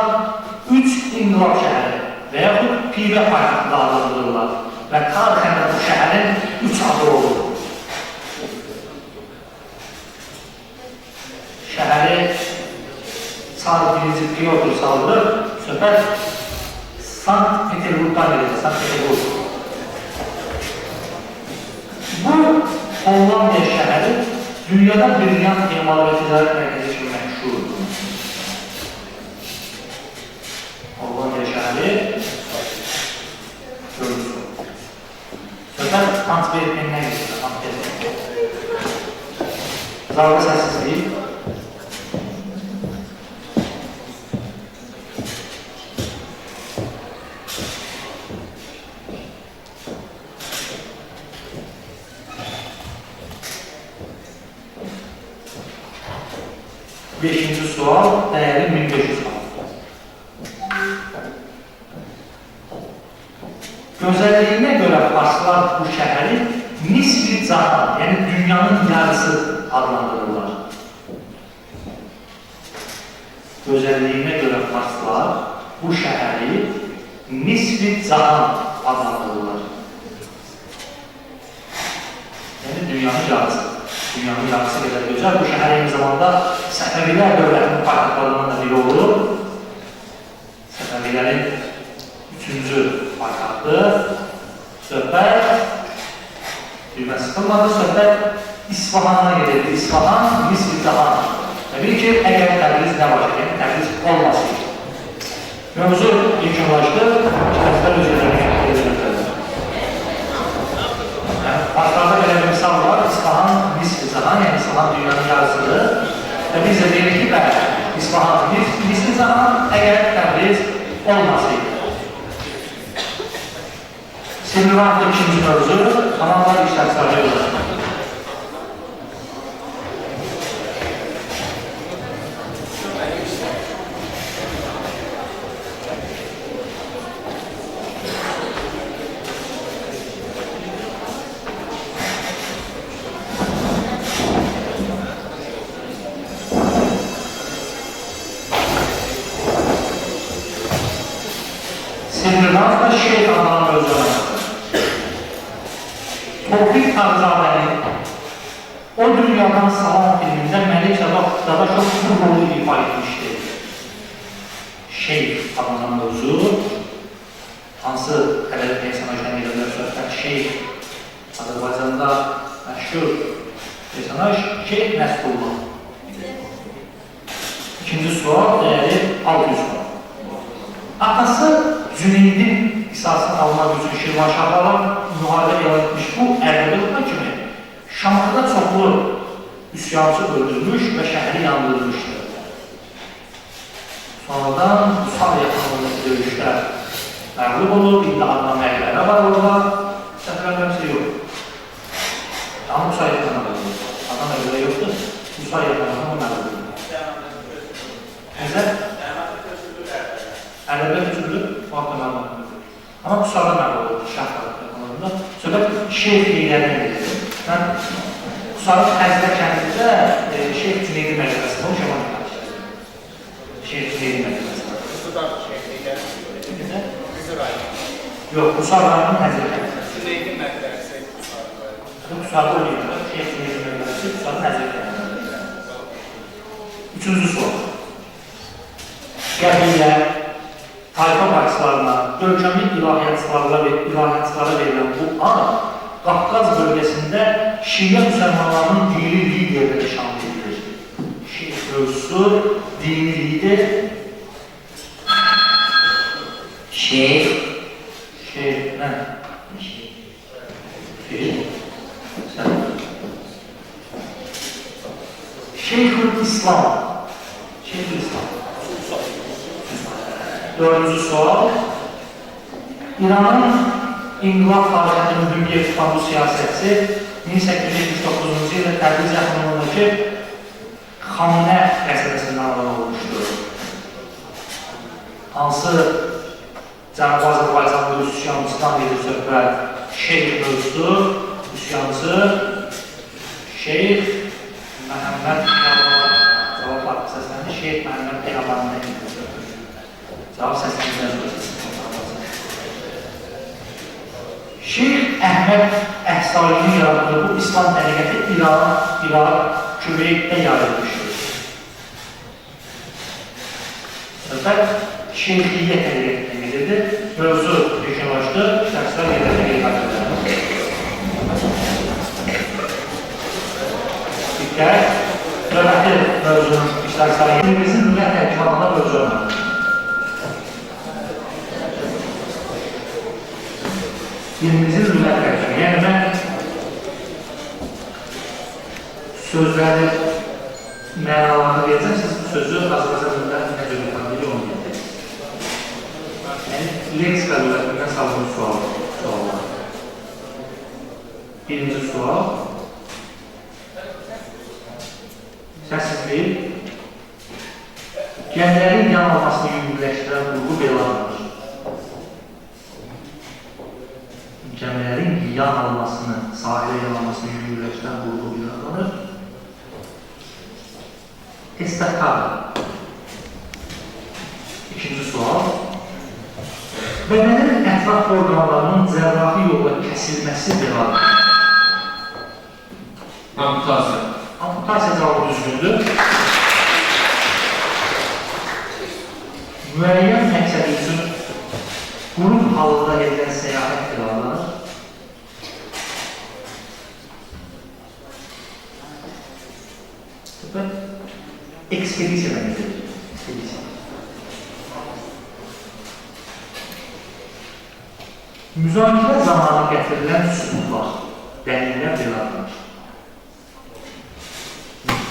3 inqilab şəhəri və yaxud pivə paytaxtı adlandırırlar və tarixən bu şəhərin 3 adı olur. Şəhəri Çar 1-ci Pyotr saldır, söhbət Sankt-Peterburg'dan gelir, Sankt-Peterburg. Bu Hollandiya şəhəri dünyada brilyant emalı və ticarət mərkəzi kimi məşhurdur. Hollandiya şəhəri görürsün. Söhbət Antwerpendən gedir, Antwerpen. Zargı səssizliyi. 5-ci sual, dəyəri 1500 manat. Gözəlliyinə görə farslar bu şəhəri Nisri Cahan, yəni dünyanın yarısı adlandırırlar. Gözəlliyinə görə farslar bu şəhəri Nisri Cahan adlandırırlar. Yəni dünyanın yarısı. Dünyanın yarısı qədər gözəl. Bu şəhər eyni zamanda Səfəvilər dövlətinin paytaxtlarından da biri olur. Səfəvilərin 3-cü paytaxtı. Söhbət, düymə sıxılmadı, söhbət İsfahan'a gedirdi. İsfahan, Nisri Cahan. Təbii ki, əgər Təbriz nə var, yəni Təbriz olmasın. Mövzu yekunlaşdı, şəhərlər özlərini edirlər. Farslarda belə bir misal var, İsfahan, Nisri Cahan, yəni İsfahan dünyanın yarısıdır. Və biz də deyirik ki, İsfahan, Nisri Cahan əgər Təbriz olmasın. Sinirvanlı ikinci mövzu, tamamlar işlərsizləri olur. Sinirvanlı şeyh adamın mövzuna. Tofiq Tarzadənin O Dünyadan Salam filmində Məlik Dadaşov bu rolu ifa etmişdir. Şeyh adlanan mövzu, hansı ədəbi personajdan edirlər söhbət Şeyh, Azərbaycanda məşhur personaj Şeyh Nəsrullah. İkinci sual, dəyəri 600 manat. Atası Cüneydin qisasını almaq üçün Şirvanşahlara müharibə elan etmiş bu Ərdəbil'də kimi Şamaxıda çoxlu üsyancı öldürmüş və şəhəri yandırmışdır. Sonradan Rusal yaxınlığındakı döyüşlər məğlub olur, iddiadan məhəllərə var orada, səfərlərsə yox. Amma Rusal yaxınlığına olur. Adam əvvələ yoxdur, Rusal yaxınlığına məğlub olur. Nəzər? Ərdəbilə köçürülür, vaxtda məğlub olur. Amma Rusalda məğlub olur, şəhər yaxınlığında. Söhbət Şeyh Heydərdən gedir. Mən Qusarın Həzrə kəndində Şeyh Cüneydi mərkəzində, o Şəman Mərkəzində. Şeyh Cüneydi mərkəzində. Qusarda Şeyh Heydər. Yox, Qusar rayonunun Həzrə kəndində. Cüneydi mərkəzində Qusarda. Qusarda o yerdə, Şeyh Cüneydi mərkəzində, Qusarın Həzrə kəndində. Üçüncü sual. Qəbilə, tayfa başçılarına, görkəmli ilahiyyatçılara verilən bu an Qafqaz bölgəsində Şiə müsəlmanlarının dini liderləri şamil edilir. Şeyh mövzusu, dini lider, Şeyh, nə? Şeyhülislam. Şeyhülislam. Dördüncü sual. İranın İnqilab tarixinin mühüm tutan bu siyasətçi 1879-cu ildə Təbriz yaxınlığındakı Xamnə qəsəbəsindən anadan olmuşdur. Hansı Cənubi Azərbaycanlı üsyançıdan gedir söhbət? Şeyh mövzusu, üsyancı Şeyh Məhəmməd Peyğəmbər. Cavab haqqı səsləndi. Şeyh Məhəmməd Peyğəmbərdən gedir söhbət. Cavab səsləndi. Şeyh Əhməd Əhsalinin yaratdığı bu İslam təriqəti İran, Küveytdə yayılmışdır. Söhbət Şeyhiyyə təriqətinə gedirdi. Mövzu yekunlaşdı, şəxslər yerlərdə qeybətdirlər. Diqqət, növbəti mövzunun iştirakçıları yerimizin millət həkimlərində mövzu olmalıdır. Dilimizin millət həkimi. Yəni mən sözləri mənalarını verəcəm, siz bu sözü Azərbaycan millət necə ötəndiri onu deyəcək. Yəni, leksika dövlətindən salınmış suallar. Birinci sual. Səssizlik. Gəmilərin yanılmasını yüngülləşdirən qurğu belə adlanır. Gəmilərin yanılmasını, sahilə yanılmasını yüngülləşdirən qurğu belə adlanır. Estakada. İkinci sual. Bədənin ətraf orqanlarının cərrahi yolla kəsilməsi belə adlanır. Amputasiya. Amputasiya cavabı düzgündür. Müəyyən məqsəd üçün qrup halında edilən səyahət belə adlanır. Ekspedisiyadan edilir. Ekspedisiya. Müzakirə zamanı gətirilən sübutlar, dəlillər belə adlanır.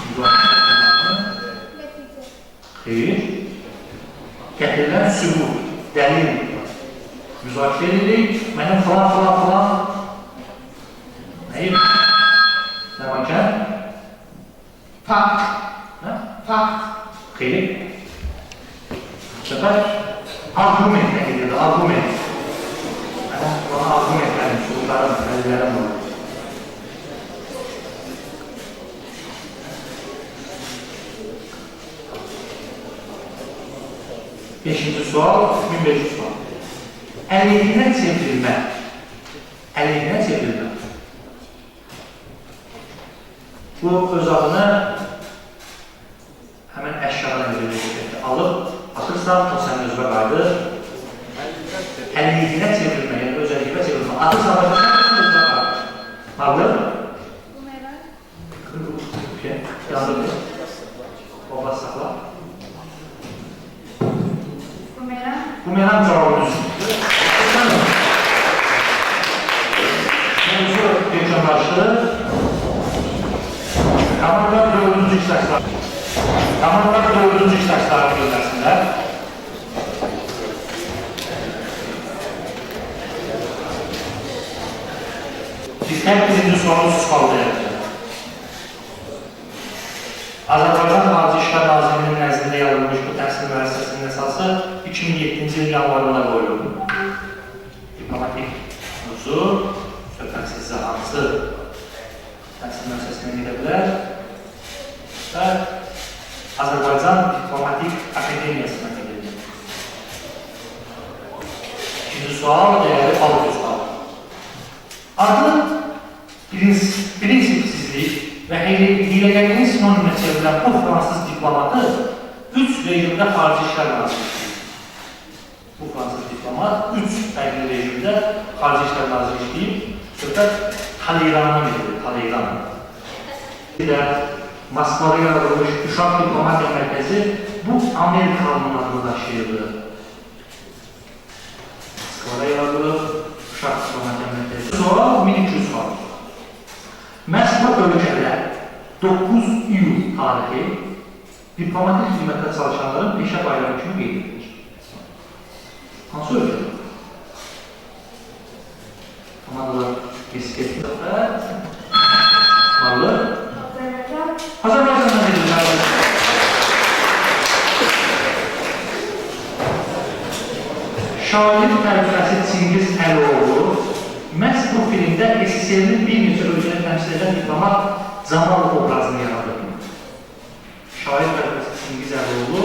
Müzakirə zamanı xeyr. Gətirilən sübut, dəlil, müzakirə edilir, mənim falan. Neyim? Nə bakən? Fakt. Xeyr. Səfər, argument nə edirdi? Argument. Bana argumentlərim, sübutlarım, dəlillərim var. Beşinci sual, 1500 sual. Əleyhinə çevrilmə. Əleyhinə çevrilmə. Bu öz adını həmən əşyadan alıb, atırsan, o sənin özünə qaydır. Əleyhinə çevrilmə, yəni öz əleyhinə çevrilmə. Atırsan, sənin özünə qaydır. Vardır? Yandır bir. Baba saxla. Bumerang cavabı düzdür. Mevzu yekunlaşdı. Komandalar 4-cü iştirakçılar. Komandalar 4-cü iştirakçıları göndərsinlər. Biz hər birinci sorunu sualda yapacağız. Azərbaycan Xarici İşlər Nazirliyinin nəzdində yazılmış bu təhsil müəssisəsinin əsası 2007-ci il yanvarında qoyuldu. Diplomatik mövzu, söhbət sizə hansı təhsil müəssisəsindən gedə bilər və Azərbaycan Diplomatik Akademiyasına gedir. İkinci sual, dəyəri 600 sual. Adı prinsipsizlik və hiləgərliyin sinonimə çevrilən bu fransız diplomatı 3 rejimdə xarici işlər nazirliyi. Bu fransız diplomat 3 fərqli rejimdə xarici işlər nazirliyi işləyib, söhbət Taleyran'a gedir, Taleyran. Bir də Moskvada yaradılmış Uşaq Diplomatiya Mərkəzi bu Amerikalının adını daşıyırdı. Moskvada yaradılıb Uşaq Diplomatiya Mərkəzi. Sonra 1200 sual. Məhz bu ölkədə 9 iyul tarihi diplomatik xidmətdə çalışanların peşə bayramı kimi qeyd edilir. Hansı ölkədə? Komandalar eski və varlı. Azərbaycandan edilməli. Şair tərcüməsi Çingiz Əloğlu məhz bu filmdə SSR-nin bir neçə ölkəni təmsil edən diplomat Zamalov obrazını yaradır. Şair tərcüməsi Çingiz Əloğlu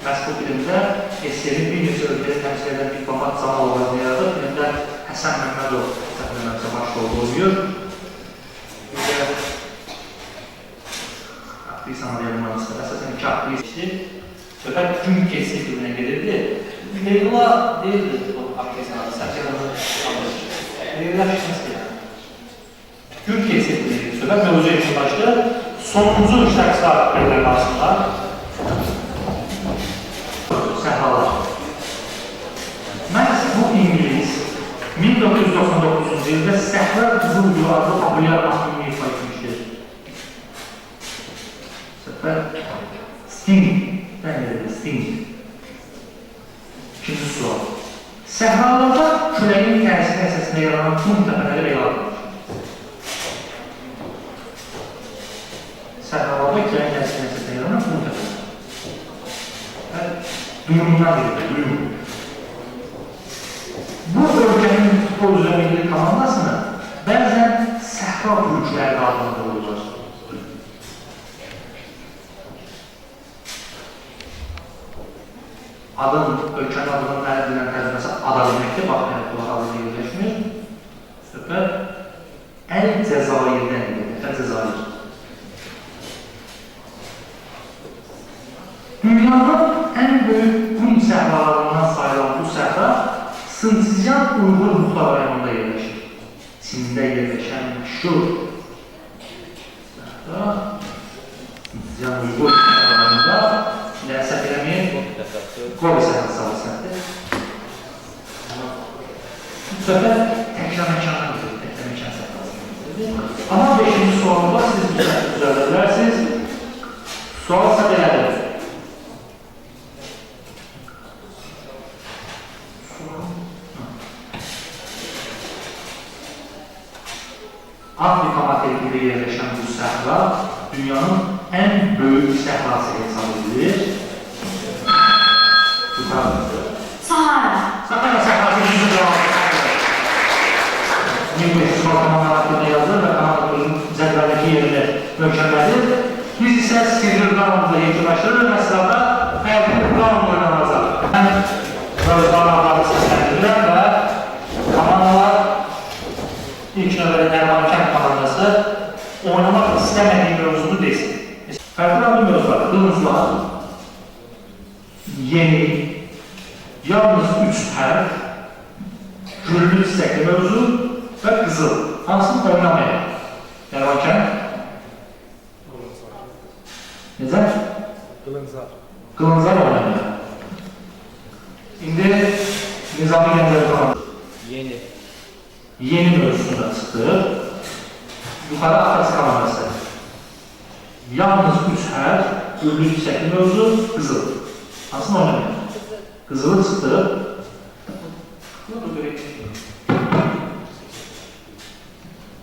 məhz bu filmdə SSR-nin bir neçə ölkəni təmsil edən diplomat Zamalov obrazını yaradır. Filmdə Həsən Məmmədov təqdiməmsə baş rolda oynayır. Bir də aktrisanı yanılmamışdır. Əsasən iki aktrisi söhbət gün keçsi filminə gedirdi. Leyla deyildi o aktrisanı, Sərkədanı alır. Leyla şişməsi yəni. Gün keçsi filminə gedirdi. Söhbət mövzu yekunlaşdı. Sonuncu iştirakçılar verirlər arasında. Səhralar. Məhz bu İngiliz 1999-cu ildə Səhra Qızıl Gül adlı populyar mahnını ifa etmişdir. Söhbət Sting-dən gedir, Sting. İkinci sual. Səhralarda küləyin təsiri əsasında yaranan qum təpələri belə adlanır. Səhralarda küləyin təsiri əsasında yaranan qum təpələri. duyumundan biridir, duyum. Bu ölkənin futbol üzrə milli komandasını bəzən səhra türkləri adlandırılır. Ölkənin adının əldə edilen tərcüməsi ada deməkdir, bax, qulaq adını yerləşmir. Söhbət Əl-Cəzairdən edir, Əl-Cəzair. Dünyanın ən böyük qum səhralarından sayılan bu səhra Sınçizyan Uyğur Muxtar rayonunda yerləşir. Çində yerləşən məşhur səhra Sınçizyan Uyğur Muxtar rayonunda səhv eləməyin Qobi səhrası səhvəsidir. Bu səfər təkrar məkanına gidilir, təkrar məkan səhrasına gidilir. Amma 5-ci sualda siz düzəldə bilərsiniz. Sual isə belədir. Afrika materikində yerləşən bu səhra dünyanın ən böyük səhrası hesab edilir. Sahara. Sahara səhrası yüzü cavabı. 1500 Balkaman hakkında yazılır ve kanalın cədvəldəki yerini möhkəmlədir. Biz isə sirri raundla yekunlaşdırır və sırada fərqli raund oynanacaq. Mən Rövzanlarını səsləndirirəm və komandalar ilk növbədə Dərmankənd komandası oynamaq istəmədiyi mövzunu desin. Fərqli adı mövzular, qılınclar, yeni, yalnız 3 hərf, güllü istəkli mövzu və qızıl. Hansını oynamayaq? Dərmankənd? Necə? Qılınclar. Qılınclar oynamayaq. İndi Nizami Gəncəli komandası. Yeni. Yeni mövzusunda çıxdı. Yuxarı Atas komandası. Yalnız 3 hərf, güllü istəkli mövzu, qızıl. Hansını oynamayaq? Qızılı çıxdı.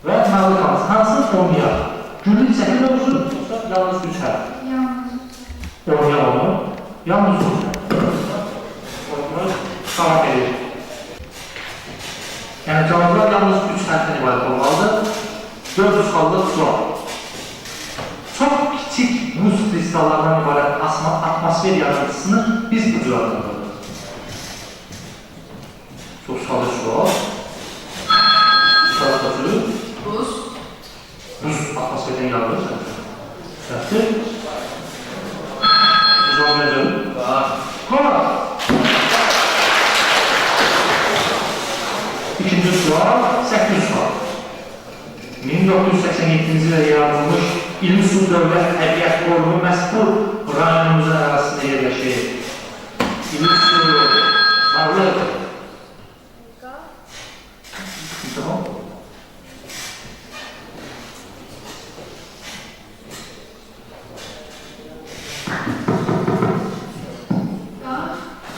Və məğlu qalsın. Hansını oynayaq? Güllü istəkli mövzu, yoxsa yalnız 3 hərf? Oynayaq onu. Yalnız 3 hərf. Oyunlar şahap edir. Yəni cavablar yalnız 3 hərfdən ibarət olmalıdır. 400 xallı sual. Çox kiçik buz kristallardan ibarət atmosfer yaratıcısını biz bu cür adlandırırıq. Çox sadə sual. Sadə sürü. Buz. Buz atmosferdən yaradılır. Səhvdir. Buz olmayacaq. Qora. İkinci sual, 800 sual. 1987-ci ildə yaradılmış İlmisu Dövlət Təbiət Qorumu məhz bu rayonumuzun arasında yerləşir. İlmisu, varlıq. Tamam.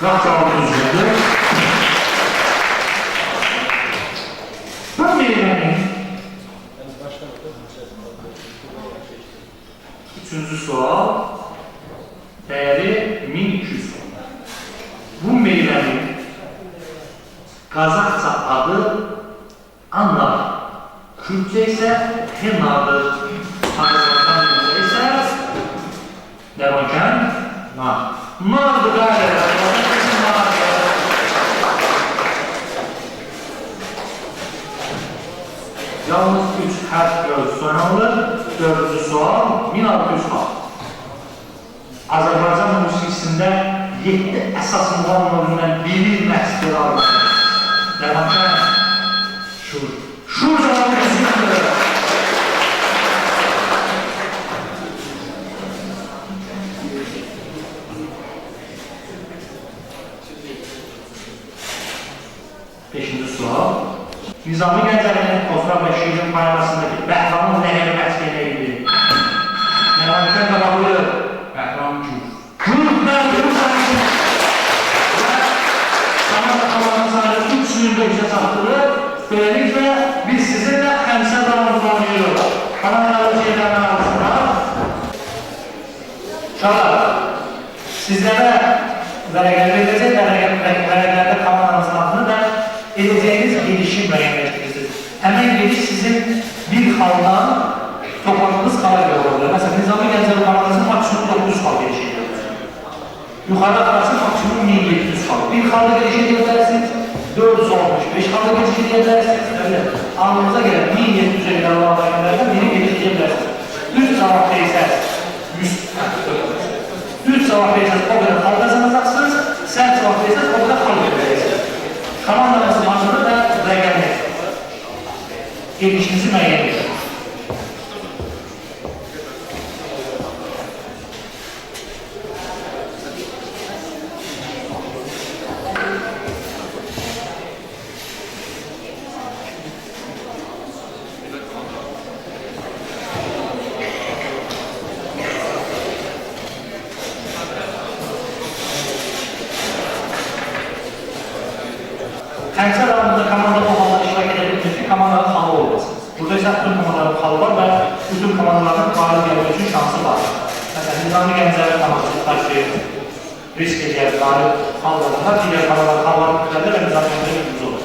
Qah cavabı düzgündür. Bu meyvənin üçüncü sual dəyəri 1200 sual. Bu meyvənin Qazaxca adı Annar, Kürtcə isə Henardır. Azərbaycan dilində isə Dərmankənd Nar. Nardır qarələr. Yalnız 3 hərf mövzusu oynanılır. 4-cü sual 1600 sual. Azərbaycan musiqisində 7 əsas muğamlarından biri məhsdir alır. Dərmankənd Şur. Şur cavabı düzgündür. Beşinci sual. Nizami Gəncəlinin Osman və Şirin poemasındakı Bəhramın nələri məşq eləyildi? Dərmankənd cavabı Bəhram Gür. Gürdən Gür sayısın. Və Samada Kalanın sayısı 300-ün 5-ə çatdırır. Böyləliklə biz sizinlə xəmsə davamızı oynayırıq. Kanalların şeylərinin arasında. Uşaqlar, sizlərə vərəqələr edəcək, vərəqələrdə komandanızın adını və edəcəyiniz gelişi müəyyənləşdirirsiniz. Həmin geliş sizin bir xaldan topladığınız xala görə olur. Məsələn, Nizami Gəncəvi komandası maksimum 900 xal geliş ediyor. Yuxarı arası maksimum 1700 xal. Bir xalda geliş ediyor bilərsiniz, 465 xalda geliş ediyor bilərsiniz. Anınıza gələn 1700 edilen vəqələrdən biri geliş ediyor bilərsiniz. Düz cavab deyirsəz, 100 düz cavab deyirsəz, o qədər xal qazanacaqsınız, səhv cavab deyirsəz, o qədər xal verəcəksiniz. Komandanızın adını və rəqəmi gelişinizi müəyyən edin. Təmsil alanında komanda bu halda iştirak edebilmek için komandanın halı olmasınız. Burada ise bütün komandanın halı var ve bütün komandaların galip gelmek için şansı var. Mesela Nizami Gəncəvi komandası karşı risk ediyor, galip hallarında diğer komandanın halları üzerinde ve Nizami Gəncəvi yüzü olur.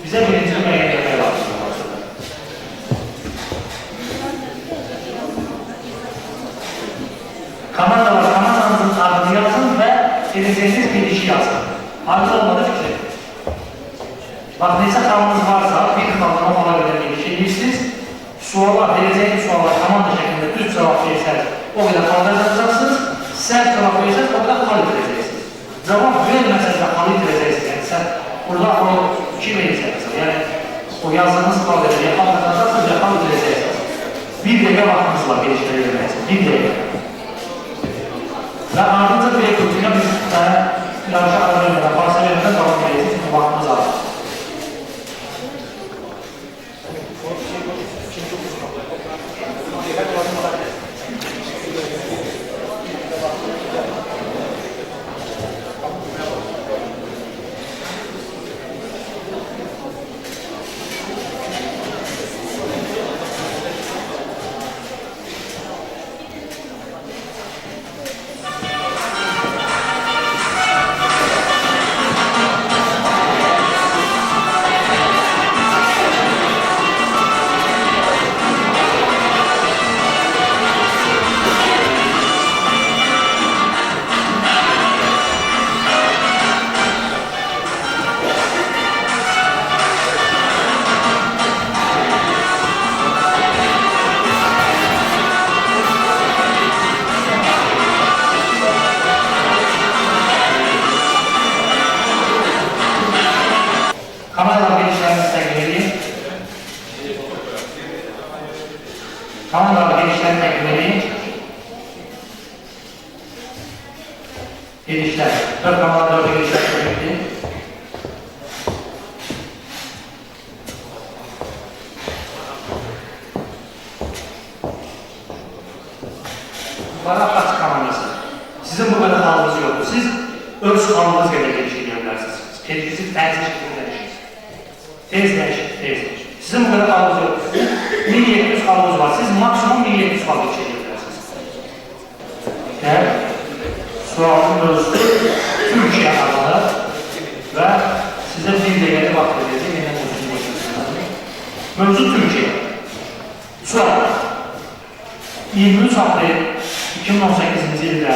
Bize birinci müəyyən etmeye lazım. Komandalar, komandanızın adını yazın ve edeceğiniz gelişi yazın. Harcı olmadı fikri. Bak, neçə xalınız varsa, bir xaldan o xala qədər geliş edirsiniz. Suallar, verəcəyiniz suallar komanda şəklində düz cavab verirsəz, o qədər xal qazanacaqsınız. Səhv cavab verirsəz, o qədər xal itirəcəksiniz. Cavab verməsəz də xal itirəcəksiniz. Yəni, sən burada o kim verirsəniz? Yəni, o yazdığınız xal qədər ya xal qazanacaqsınız, ya xal itirəcəksiniz. Bir dəqiqə vaxtınız var gelişləri verməyəsiniz. Bir dəqiqə. Və ardınca bir rutinə biz yarışa ara vermədən, farsa vermədən davam edəcəksiniz. Çünki vaxtınız azdır. Kameralar gelişlerinizi təqdim edeyim. Kameralar gelişlerini təqdim edeyim. Gelişler. 4 kamera 4 gelişler təqdim edeyim. Bana açık kamerası. Sizin bu kadar halınız yoktur. Siz öz halınız kadar geliş edebilirsiniz. Kendinizi ters şekilde değişirsiniz. Tez değişir. Sizin bu kadar halınız yok. 1700 halınız var. Siz maksimum 1700 halı çekebilirsiniz. Yani sualın mövzusu Türkiye alanı ve size bir değerli vaxt edeceğim. Yine mövzusunu başlasınlar. Mövzu Türkiye. Sual. 23 April 2018-ci ildə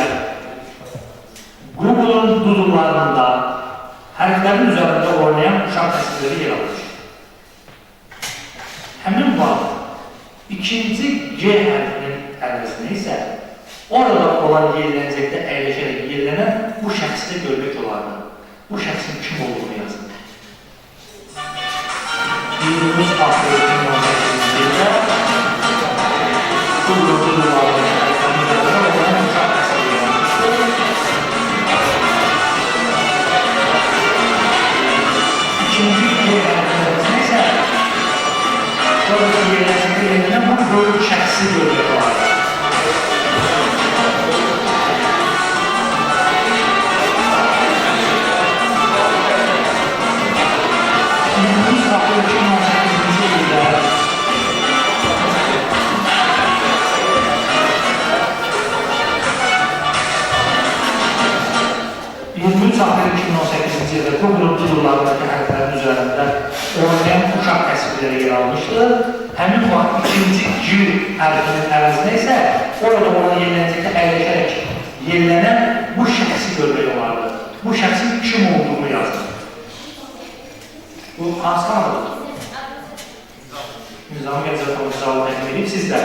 Google'un dudullarında hərflərin üzərində oynayan uşaq təsvirləri yer alır. Həmin vaxt ikinci G hərfinin əvəzinə isə orada olan yerlənəcəkdə əyləşərək yerlənən bu şəxsdə görmək olardı. Bu şəxsin kim olduğunu yazın. 23 April 2018-ci ildə Google'un dudullarında Orada yerləşikdə yerlənən bu böyük şəxsi görmək var. Biz April 2018-ci ildə aprel 2018-ci ildə bu qrup turlarındakı hərflərin üzərində oynayan uşaq təsvirləri yer almışdı. Həmin vaxt ikinci G hərfinin əvəzinə isə orada olan yerləncəkdə əyləşərək yerlənən bu şəxsi görmək olardı. Bu şəxsin kim olduğunu yazdı. Bu hansı kanaldır? Nizami Gəncə Komitəsi cavabı təqdim edib. Siz də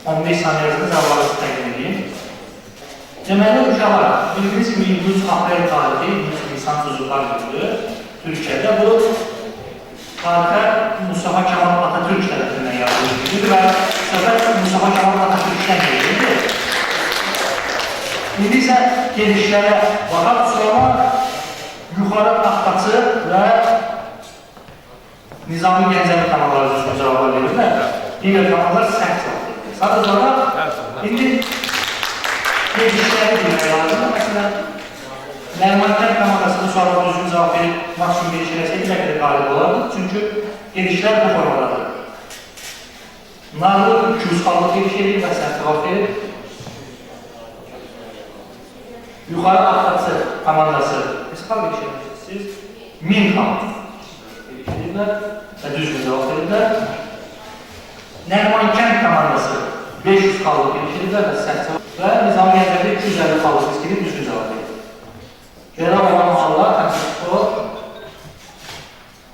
15 saniyələrində cavablarınızı təqdim edin. Deməli, uşaqlar, bildiyiniz kimi 23 aprel tarixi İnsan Çocuklar Günüdür Türkiyədə. Bu tarixə Mustafa Kemal Atatürk tərəfindən yazılmışdır və söhbət Mustafa Kemal Atatürkdən gedir. İndi isə gedişlərə baxaq, sonra yuxarı taxtaçı və Nizami Gəncəvi kanalları üçün cavablar verirlər. Digər kanallar səhv cavab verir. Sadəcə olaraq, indi gedişləri bilmək lazımdır. Məsələn, Nərmankər kanalası bu suala düzgün cavab verib, maksimum gediş eləsəydi bəlkə də qalib olardı. Çünki gedişlər bu formadadır. Narlı 200 xallıq gediş edir və səhv cavab verir. Yuxarı taxtaçı komandası hesab gediş edirsiniz. 1000 xallıq gediş edirlər və düzgün cavab verirlər. Nərmankər komandası 500 xallıq gediş edirlər və səhv cavab və Nizami Gəncəvi 250 xallıq gediş düzgün cavab verir. Yerel olan hallar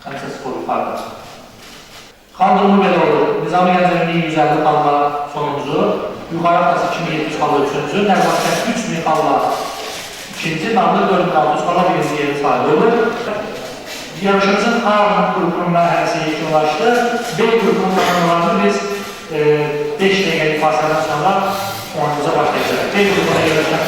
Kansas-Spor yukarıda. Kaldırımı belə olur. Nizami Gəncəvinin 150 xalla sonumuzu, yukarı atası 2700 xalla üçüncü, Nərmankər 3000 xalla ikinci, Narlı 4600 xalla birinci yeri sahibi olur. Yarışımızın A qrupunun mərhələsi yekunlaşdı. B qrupunun mərhələrini biz 5 dəqiqəlik fasilədən sonra oyunumuza başlayacaq. B qrupuna yarışlar.